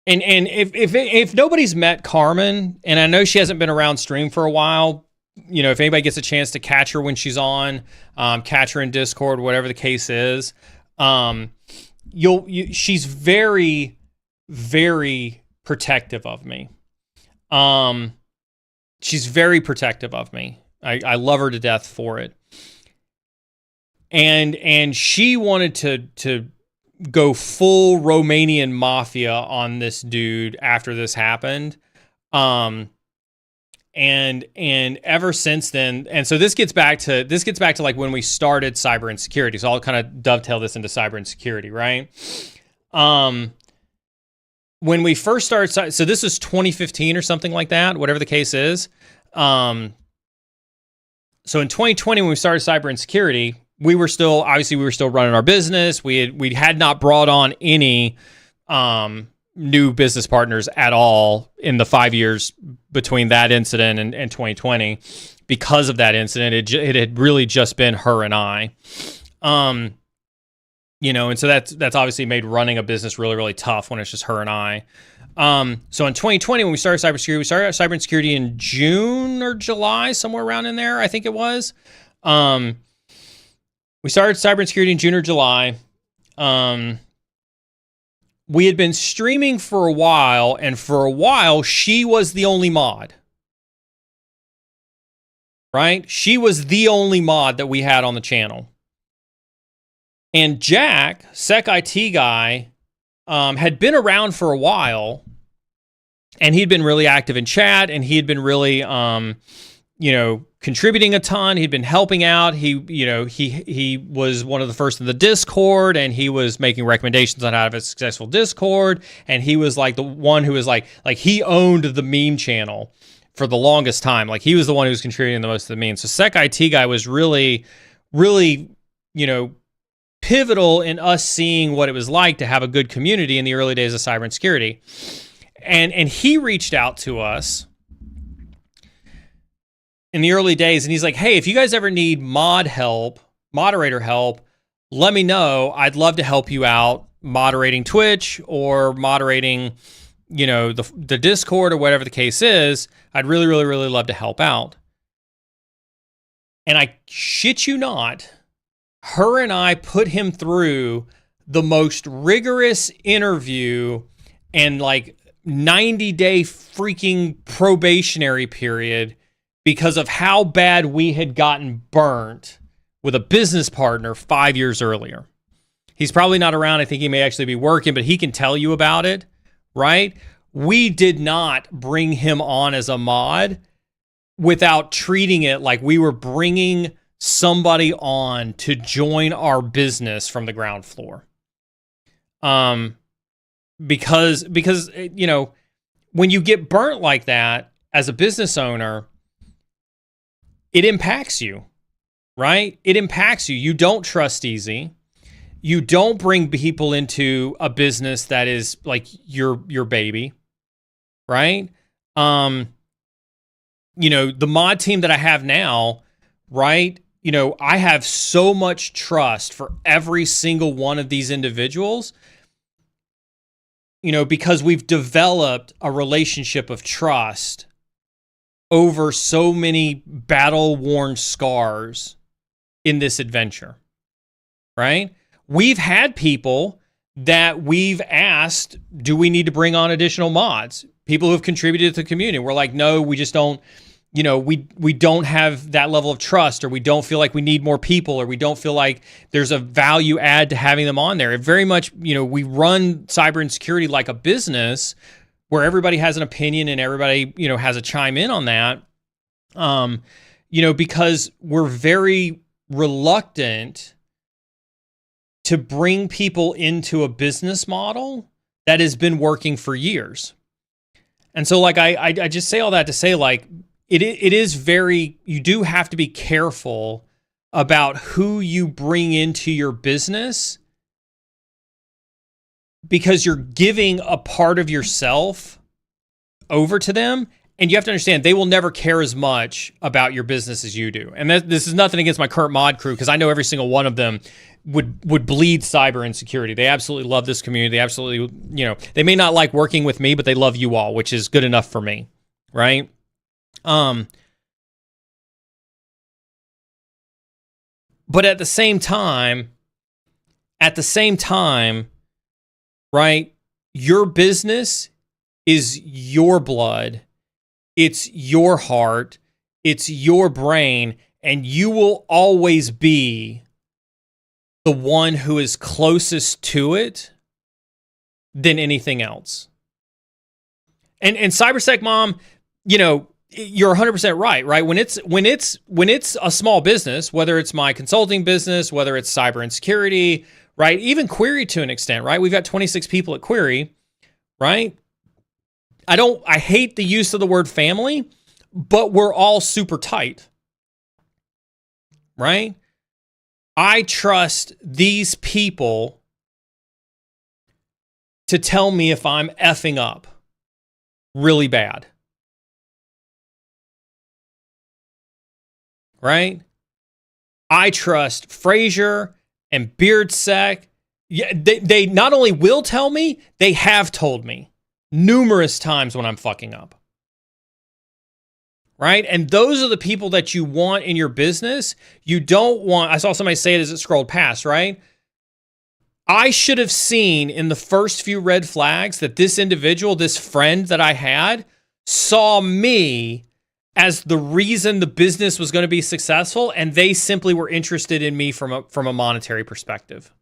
And if nobody's met Carmen, and I know she hasn't been around stream for a while, you know, if anybody gets a chance to catch her when she's on, catch her in Discord, whatever the case is, she's very, very protective of me. She's very protective of me. I love her to death for it. And she wanted to go full Romanian mafia on this dude after this happened. And ever since then, and so this gets back to like when we started Cyber Insecurity. So I'll kind of dovetail this into Cyber Insecurity, right? When we first started, so this is 2015 or something like that, whatever the case is. So in 2020, when we started Cyber Insecurity, we were still running our business. We had not brought on any new business partners at all in the 5 years between that incident and 2020. Because of that incident, it had really just been her and I. You know, and so that's obviously made running a business really, really tough when it's just her and I. So in 2020, when we started cybersecurity, we started Cyber Insecurity in June or July, somewhere around in there, I think it was. We started Cyber Insecurity in June or July. We had been streaming for a while, and for a while, she was the only mod. Right? She was the only mod that we had on the channel. And Jack, Sec IT guy, had been around for a while, and he'd been really active in chat, and he had been really, contributing a ton. He'd been helping out. He was one of the first in the Discord, and he was making recommendations on how to have a successful Discord. And he was like the one who was like he owned the meme channel for the longest time. Like he was the one who was contributing the most to the memes. So Sec IT guy was really, really, pivotal in us seeing what it was like to have a good community in the early days of Cyber Insecurity. And he reached out to us in the early days, and he's like, hey, if you guys ever need moderator help, let me know. I'd love to help you out moderating Twitch or moderating, the Discord or whatever the case is. I'd really, really, really love to help out. And I shit you not, her and I put him through the most rigorous interview and 90-day freaking probationary period because of how bad we had gotten burnt with a business partner 5 years earlier. He's probably not around. I think he may actually be working, but he can tell you about it, right? We did not bring him on as a mod without treating it like we were bringing somebody on to join our business from the ground floor. Because when you get burnt like that as a business owner, it impacts you, right? It impacts you. You don't trust easy. You don't bring people into a business that is like your baby, right? The mod team that I have now, right? I have so much trust for every single one of these individuals, because we've developed a relationship of trust over so many battle-worn scars in this adventure, right? We've had people that we've asked, do we need to bring on additional mods? People who have contributed to the community. We're like, no, we just don't, we don't have that level of trust, or we don't feel like we need more people, or we don't feel like there's a value add to having them on there. It very much, we run Cyber Insecurity like a business where everybody has an opinion and everybody, has a chime in on that. Because we're very reluctant to bring people into a business model that has been working for years. And so I just say all that to say it is very, you do have to be careful about who you bring into your business, because you're giving a part of yourself over to them, And you have to understand, they will never care as much about your business as you do. And this is nothing against my current mod crew, because I know every single one of them would bleed cyber insecurity. They absolutely love this community. They absolutely, they may not like working with me, but they love you all, which is good enough for me, right? But at the same time, right, your business is your blood. It's your heart, it's your brain, and you will always be the one who is closest to it than anything else. And CyberSec Mom, you're 100% right? When it's a small business, whether it's my consulting business, whether it's Cyber Insecurity, right? Even Query to an extent, right? We've got 26 people at Query, right? I hate the use of the word family, but we're all super tight, right? I trust these people to tell me if I'm effing up really bad, right? I trust Frazier and BeardSec. Yeah, they not only will tell me, they have told me numerous times when I'm fucking up. Right? And those are the people that you want in your business. You don't want, I saw somebody say it as it scrolled past, right? I should have seen in the first few red flags that this individual, this friend that I had, saw me as the reason the business was going to be successful, and they simply were interested in me from a monetary perspective.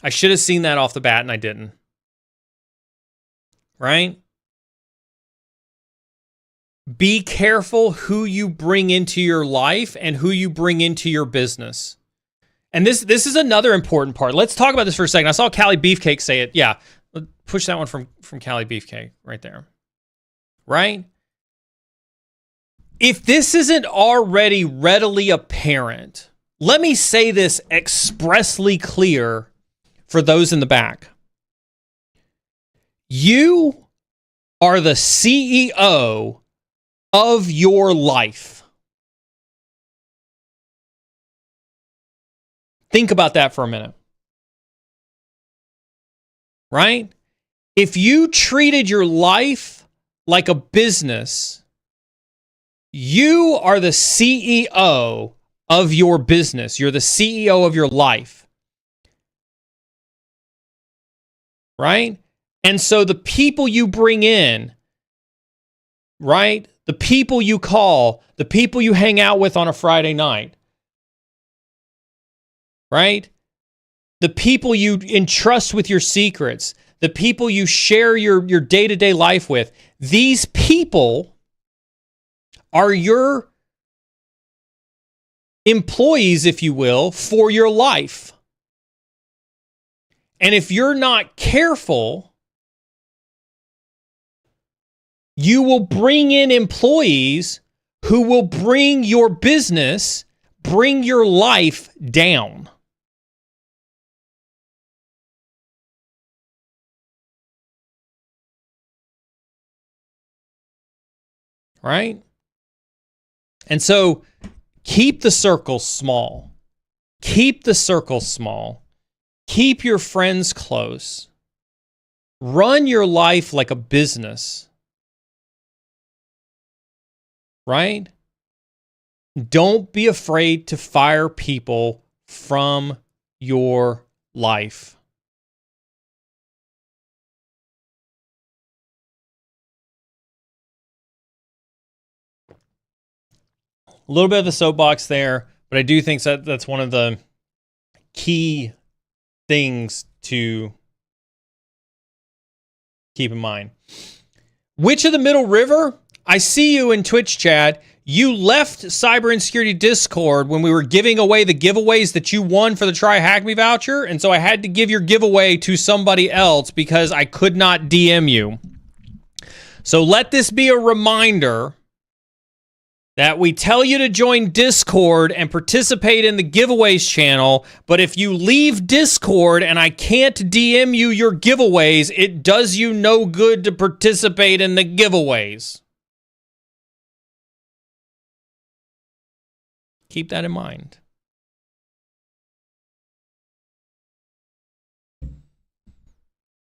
I should have seen that off the bat, and I didn't. Right? Be careful who you bring into your life and who you bring into your business. And this is another important part. Let's talk about this for a second. I saw Callie Beefcake say it. Yeah, push that one from Callie Beefcake right there. Right? If this isn't already readily apparent, let me say this expressly clear for those in the back. You are the CEO of your life. Think about that for a minute. Right? If you treated your life like a business, you are the CEO of your business. You're the CEO of your life. Right? And so the people you bring in, right? The people you call, the people you hang out with on a Friday night, right? The people you entrust with your secrets, the people you share your day-to-day life with, these people are your employees, if you will, for your life. And if you're not careful, you will bring in employees who will bring your business, bring your life down. Right? And so keep the circle small. Keep the circle small. Keep your friends close. Run your life like a business. Right? Don't be afraid to fire people from your life. A little bit of the soapbox there, but I do think that's one of the key things to keep in mind. Witch of the Middle River? I see you in Twitch chat. You left Cyber Insecurity Discord when we were giving away the giveaways that you won for the Try Hack Me voucher, and so I had to give your giveaway to somebody else because I could not DM you. So let this be a reminder that we tell you to join Discord and participate in the giveaways channel, but if you leave Discord and I can't DM you your giveaways, it does you no good to participate in the giveaways. Keep that in mind.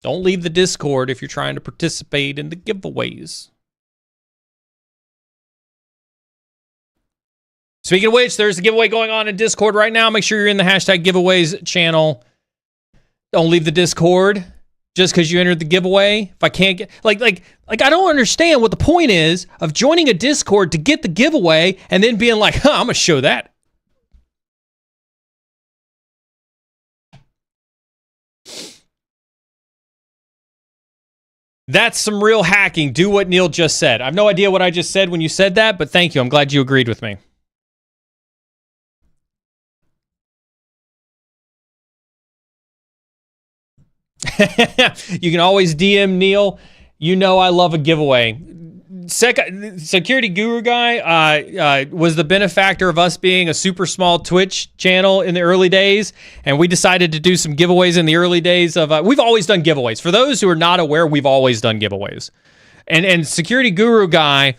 Don't leave the Discord if you're trying to participate in the giveaways. Speaking of which, there's a giveaway going on in Discord right now. Make sure you're in the hashtag giveaways channel. Don't leave the Discord just because you entered the giveaway. If I can't get like I don't understand what the point is of joining a Discord to get the giveaway and then being like, I'm gonna show that. That's some real hacking. Do what Neal just said. I have no idea what I just said when you said that, but thank you. I'm glad you agreed with me. You can always DM Neal. You know I love a giveaway. Security Guru guy was the benefactor of us being a super small Twitch channel in the early days, and we decided to do some giveaways in the early days of. We've always done giveaways. For those who are not aware, we've always done giveaways, and Security Guru guy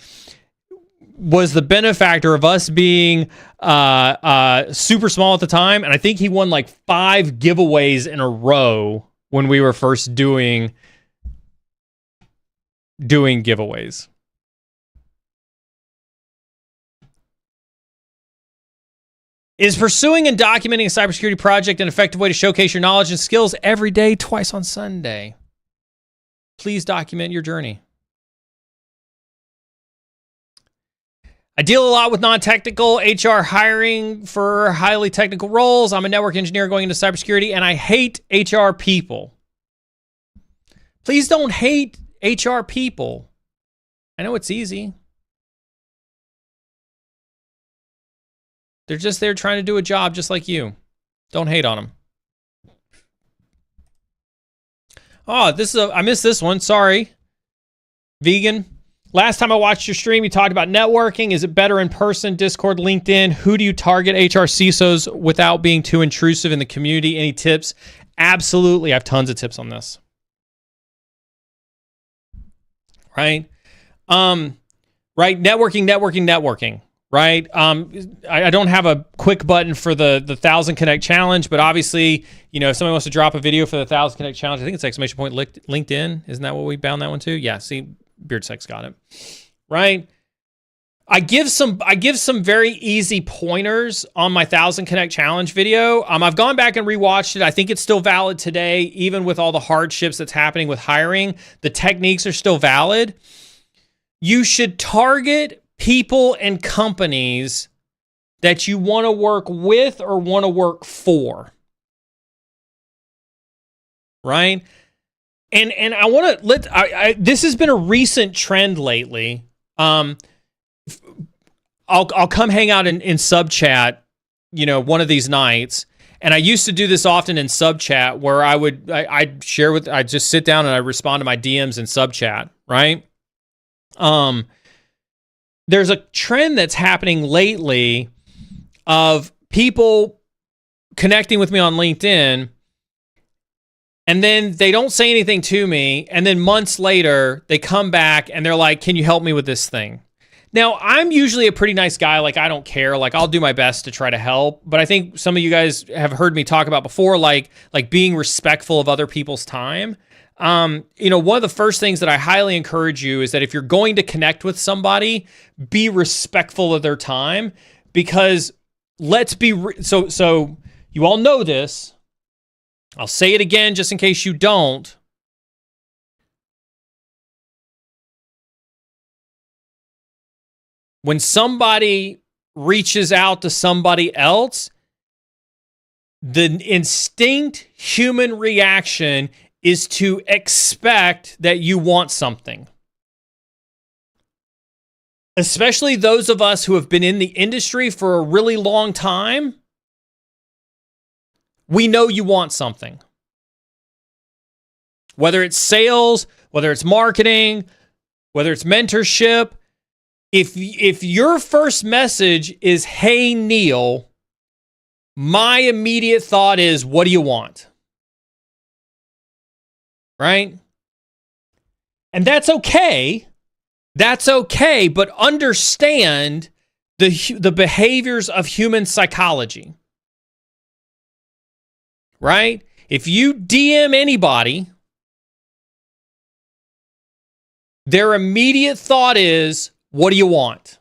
was the benefactor of us being super small at the time, and I think he won like 5 giveaways in a row when we were first doing giveaways. Is pursuing and documenting a cybersecurity project an effective way to showcase your knowledge and skills every day, twice on Sunday? Please document your journey. I deal a lot with non-technical HR hiring for highly technical roles. I'm a network engineer going into cybersecurity, and I hate HR people. Please don't hate HR people. I know it's easy. They're just there trying to do a job just like you. Don't hate on them. Oh, I missed this one. Sorry. Vegan. Last time I watched your stream, you talked about networking. Is it better in person, Discord, LinkedIn? Who do you target HR CISOs without being too intrusive in the community? Any tips? Absolutely. I have tons of tips on this. Right? Right? Networking. Right? I don't have a quick button for the 1,000 Connect Challenge, but obviously, if somebody wants to drop a video for the 1,000 Connect Challenge, I think it's LinkedIn. Isn't that what we bound that one to? Yeah, see, BeardSex got it. Right? I give some very easy pointers on my 1,000 Connect Challenge video. I've gone back and rewatched it. I think it's still valid today, even with all the hardships that's happening with hiring. The techniques are still valid. You should target people and companies that you want to work with or want to work for. Right? And I want to this has been a recent trend lately. I'll come hang out in sub chat, one of these nights. And I used to do this often in sub chat where I'd just sit down and I respond to my DMs in sub chat, right? There's a trend that's happening lately of people connecting with me on LinkedIn, and then they don't say anything to me, and then months later, they come back and they're like, can you help me with this thing? Now, I'm usually a pretty nice guy. Like, I don't care. Like, I'll do my best to try to help. But I think some of you guys have heard me talk about before, like being respectful of other people's time. One of the first things that I highly encourage you is that if you're going to connect with somebody, be respectful of their time, because so you all know this. I'll say it again just in case you don't. When somebody reaches out to somebody else, the instinct human reaction is to expect that you want something. Especially those of us who have been in the industry for a really long time. We know you want something. Whether it's sales, whether it's marketing, whether it's mentorship, if your first message is, "Hey, Neal," my immediate thought is, what do you want? Right? And that's okay. That's okay, but understand the behaviors of human psychology. Right? If you DM anybody, their immediate thought is, what do you want?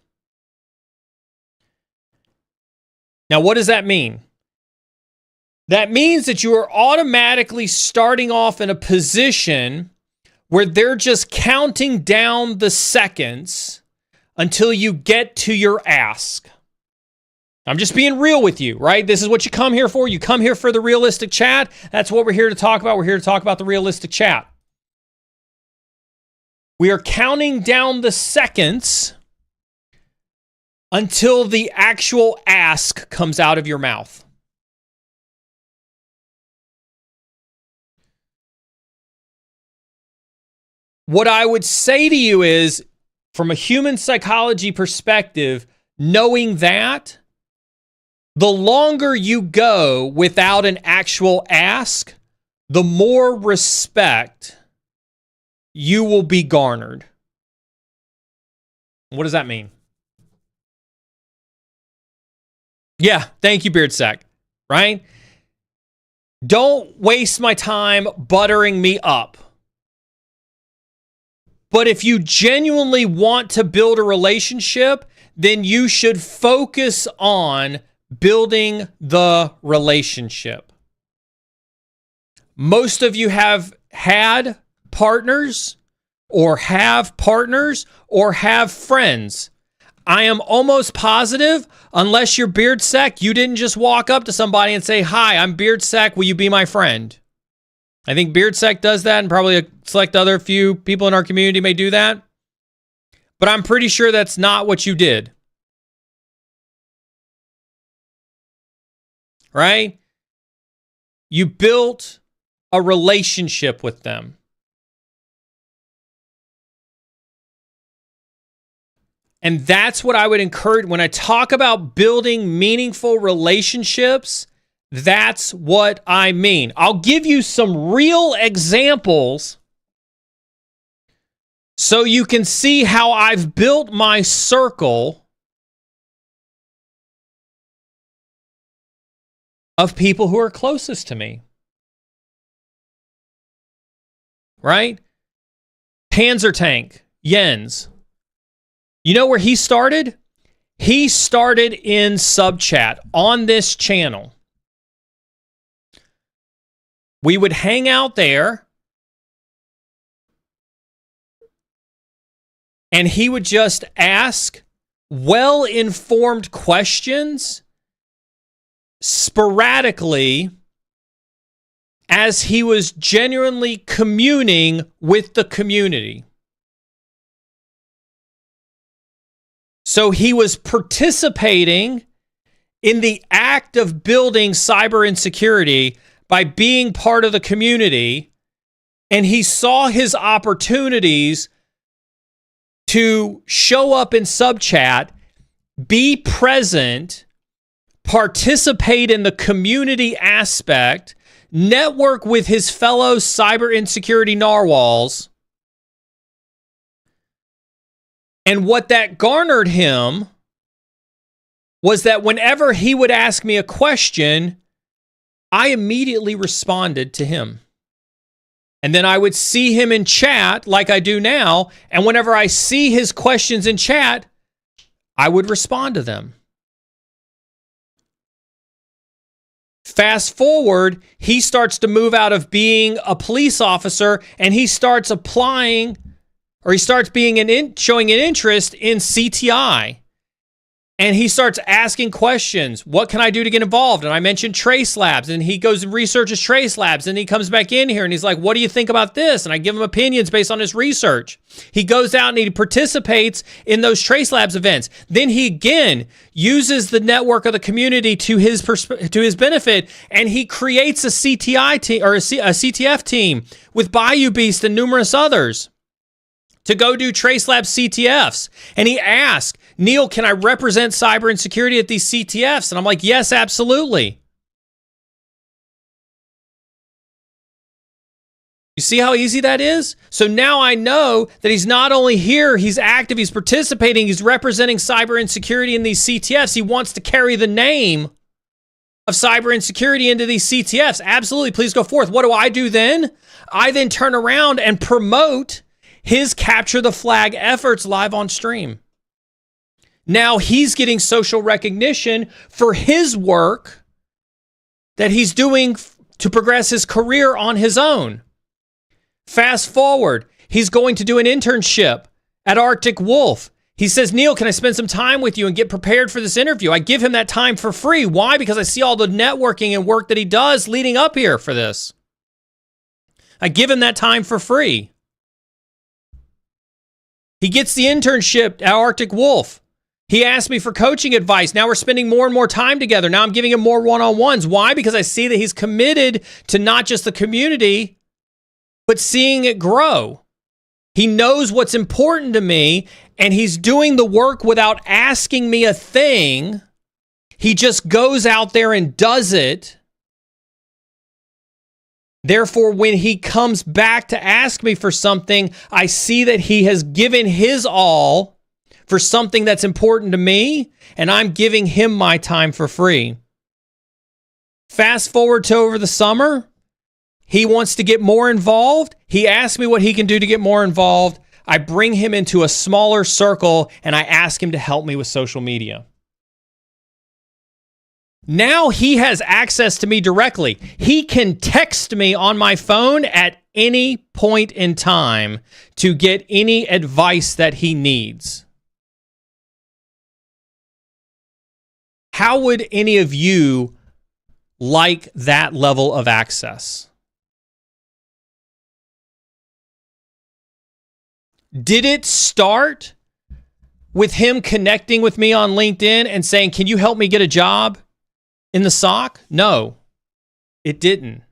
Now, what does that mean? That means that you are automatically starting off in a position where they're just counting down the seconds until you get to your ask. I'm just being real with you, right? This is what you come here for. You come here for the realistic chat. That's what we're here to talk about. We're here to talk about the realistic chat. We are counting down the seconds until the actual ask comes out of your mouth. What I would say to you is, from a human psychology perspective, knowing that, the longer you go without an actual ask, the more respect you will be garnered. What does that mean? Yeah, thank you, Beardsack. Right? Don't waste my time buttering me up. But if you genuinely want to build a relationship, then you should focus on building the relationship. Most of you have had partners or have partners or have friends. I am almost positive, unless you're Beardsack, you didn't just walk up to somebody and say, "Hi, I'm Beardsack, will you be my friend?" I think Beardsack does that, and probably a select other few people in our community may do that. But I'm pretty sure that's not what you did. Right? You built a relationship with them. And that's what I would encourage when I talk about building meaningful relationships. That's what I mean. I'll give you some real examples so you can see how I've built my circle of people who are closest to me. Right? Panzer Tank, Jens. You know where he started? He started in sub chat on this channel. We would hang out there, and he would just ask well-informed questions sporadically as he was genuinely communing with the community. So he was participating in the act of building cyber insecurity by being part of the community, and he saw his opportunities to show up in sub chat, be present, participate in the community aspect, network with his fellow cyber insecurity narwhals. And what that garnered him was that whenever he would ask me a question, I immediately responded to him. And then I would see him in chat like I do now. And whenever I see his questions in chat, I would respond to them. Fast forward, he starts to move out of being a police officer and he starts applying, or he starts being showing an interest in CTI. And he starts asking questions. What can I do to get involved? And I mentioned Trace Labs, and he goes and researches Trace Labs, and he comes back in here and he's like, what do you think about this? And I give him opinions based on his research. He goes out and he participates in those Trace Labs events. Then he again uses the network of the community to his benefit, and he creates a CTI team or a CTF team with Bayou Beast and numerous others. to go do Tracelab CTFs. And he asked, Neal, can I represent Cyber Insecurity at these CTFs? And I'm like, yes, absolutely. You see how easy that is? So now I know that he's not only here, he's active, he's participating, he's representing Cyber Insecurity in these CTFs. He wants to carry the name of Cyber Insecurity into these CTFs. Absolutely, please go forth. What do I do then? I then turn around and promote his Capture the Flag efforts live on stream. Now he's getting social recognition for his work that he's doing to progress his career on his own. Fast forward, he's going to do an internship at Arctic Wolf. He says, Neal, can I spend some time with you and get prepared for this interview? I give him that time for free. Why? Because I see all the networking and work that he does leading up here for this. I give him that time for free. He gets the internship at Arctic Wolf. He asked me for coaching advice. Now we're spending more and more time together. Now I'm giving him more one-on-ones. Why? Because I see that he's committed to not just the community, but seeing it grow. He knows what's important to me, and he's doing the work without asking me a thing. He just goes out there and does it. Therefore, when he comes back to ask me for something, I see that he has given his all for something that's important to me, and I'm giving him my time for free. Fast forward to over the summer. He wants to get more involved. He asks me what he can do to get more involved. I bring him into a smaller circle and I ask him to help me with social media. Now he has access to me directly. He can text me on my phone at any point in time to get any advice that he needs. How would any of you like that level of access? Did it start with him connecting with me on LinkedIn and saying, can you help me get a job in the SOC? No, it didn't.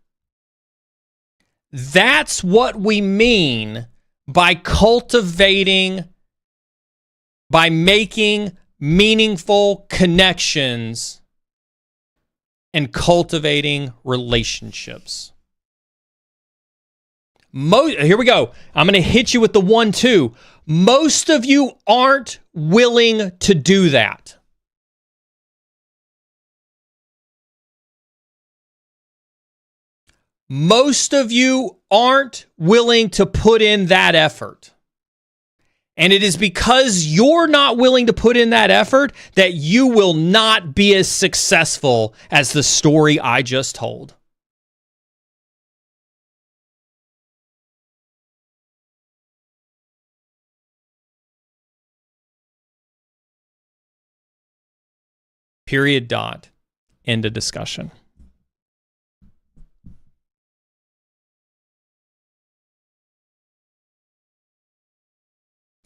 That's what we mean by cultivating, by making meaningful connections and cultivating relationships. Here we go. I'm going to hit you with the 1-2. Most of you aren't willing to do that. Most of you aren't willing to put in that effort. And it is because you're not willing to put in that effort that you will not be as successful as the story I just told. Period. Dot. End of discussion.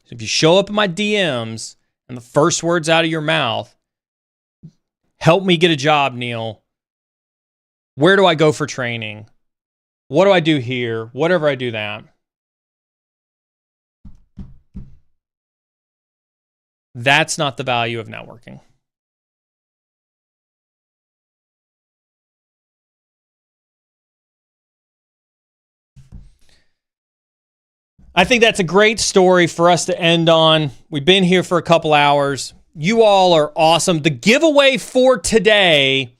So if you show up in my DMs and the first words out of your mouth, help me get a job, Neal. Where do I go for training? What do I do here? Whatever I do that. That's not the value of networking. I think that's a great story for us to end on. We've been here for a couple hours. You all are awesome. The giveaway for today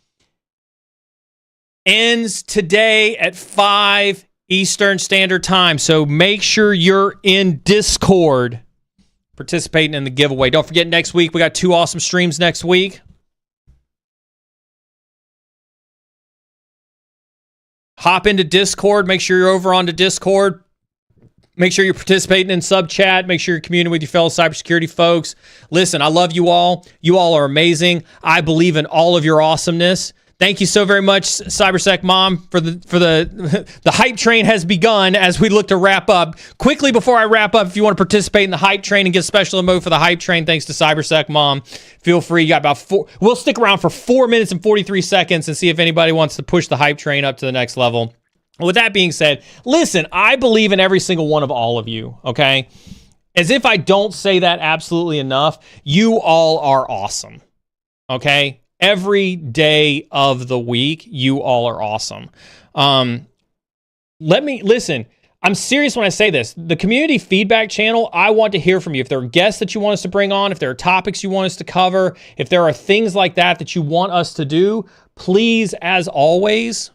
ends today at 5 Eastern Standard Time. So make sure you're in Discord participating in the giveaway. Don't forget, next week, we got 2 awesome streams next week. Hop into Discord. Make sure you're over onto Discord. Make sure you're participating in sub chat. Make sure you're communing with your fellow cybersecurity folks. Listen, I love you all. You all are amazing. I believe in all of your awesomeness. Thank you so very much, CyberSec Mom, for the hype train has begun as we look to wrap up. Quickly before I wrap up, if you want to participate in the hype train and get special mode for the hype train, thanks to CyberSec Mom, feel free. You got about 4. We'll stick around for 4 minutes and 43 seconds and see if anybody wants to push the hype train up to the next level. With that being said, listen, I believe in every single one of all of you, okay? As if I don't say that absolutely enough, you all are awesome. Okay? Every day of the week, you all are awesome. Listen, I'm serious when I say this. The community feedback channel, I want to hear from you. If there are guests that you want us to bring on, if there are topics you want us to cover, if there are things like that you want us to do, please, as always,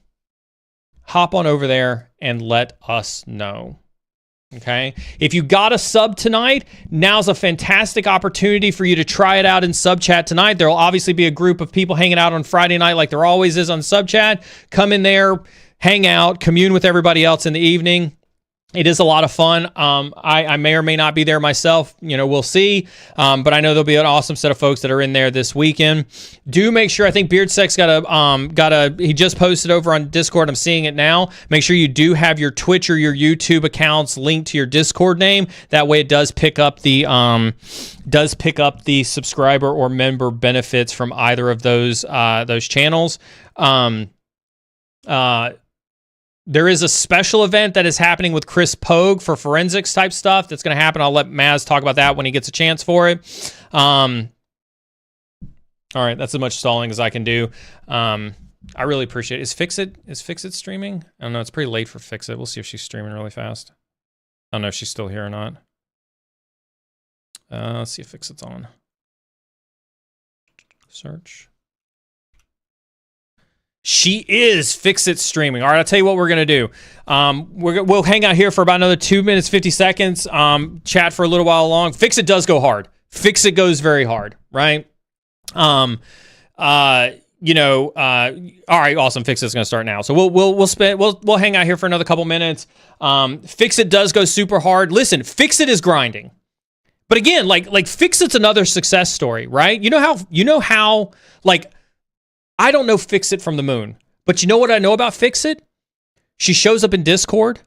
hop on over there and let us know. Okay? If you got a sub tonight, now's a fantastic opportunity for you to try it out in sub chat tonight. There will obviously be a group of people hanging out on Friday night like there always is on sub chat. Come in there, hang out, commune with everybody else in the evening. It is a lot of fun. I may or may not be there myself. We'll see. But I know there'll be an awesome set of folks that are in there this weekend. Do make sure, I think BeardSex he just posted over on Discord. I'm seeing it now. Make sure you do have your Twitch or your YouTube accounts linked to your Discord name. That way it does pick up the subscriber or member benefits from either of those channels. There is a special event that is happening with Chris Pogue for forensics type stuff that's going to happen. I'll let Maz talk about that when he gets a chance for it. All right, that's as much stalling as I can do. I really appreciate it. Is Fixit streaming? I don't know. It's pretty late for Fixit. We'll see if she's streaming really fast. I don't know if she's still here or not. Let's see if Fixit's on. Search. She is Fixit streaming. All right, I'll tell you what we're going to do. We'll hang out here for about another 2 minutes, 50 seconds, chat for a little while long. Fixit does go hard. Fixit goes very hard, right? All right, awesome. Fixit's going to start now. So we'll hang out here for another couple minutes. Fixit does go super hard. Listen, Fixit is grinding. But again, like Fixit's another success story, right? You know how I don't know Fixit from the moon, but you know what I know about Fixit? She shows up in Discord.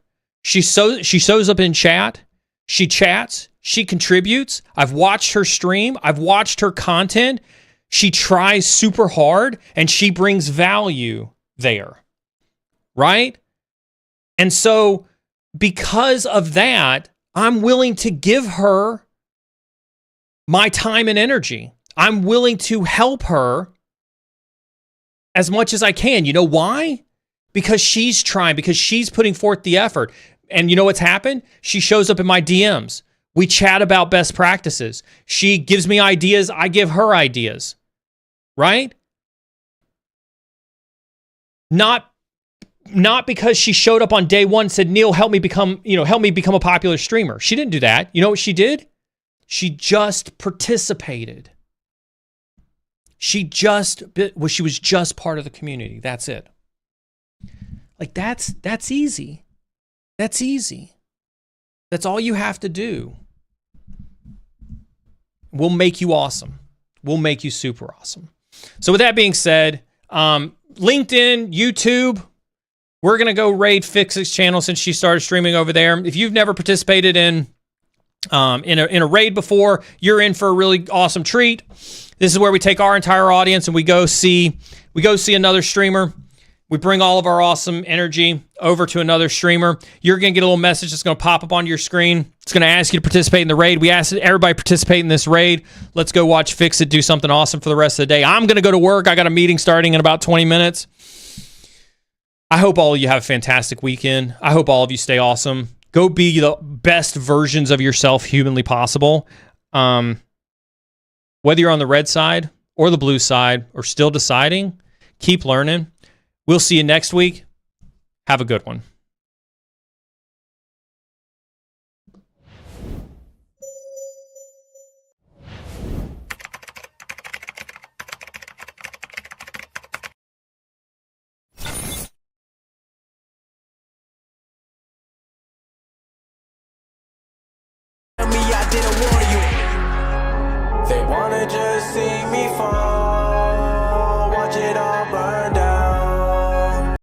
She shows up in chat. She chats. She contributes. I've watched her stream. I've watched her content. She tries super hard, and she brings value there, right? And so because of that, I'm willing to give her my time and energy. I'm willing to help her as much as I can. You know why? Because she's trying, because she's putting forth the effort. And you know what's happened? She shows up in my DMs. We chat about best practices. She gives me ideas. I give her ideas. Right? Not because she showed up on day one and said, Neal, help me become a popular streamer. She didn't do that. You know what she did? She just participated. She was just part of the community. That's it. That's easy. That's easy. That's all you have to do. We'll make you awesome. We'll make you super awesome. So with that being said, LinkedIn, YouTube, we're going to go raid Fixit's channel since she started streaming over there. If you've never participated in a raid before, you're in for a really awesome treat. This is where we take our entire audience and we go see another streamer. We bring all of our awesome energy over to another streamer. You're going to get a little message that's going to pop up on your screen. It's going to ask you to participate in the raid. We asked everybody to participate in this raid. Let's go watch Fixit do something awesome for the rest of the day. I'm going to go to work. I got a meeting starting in about 20 minutes. I hope all of you have a fantastic weekend. I hope all of you stay awesome. Go be the best versions of yourself humanly possible. Whether you're on the red side or the blue side or still deciding, keep learning. We'll see you next week. Have a good one. They wanna just see me fall.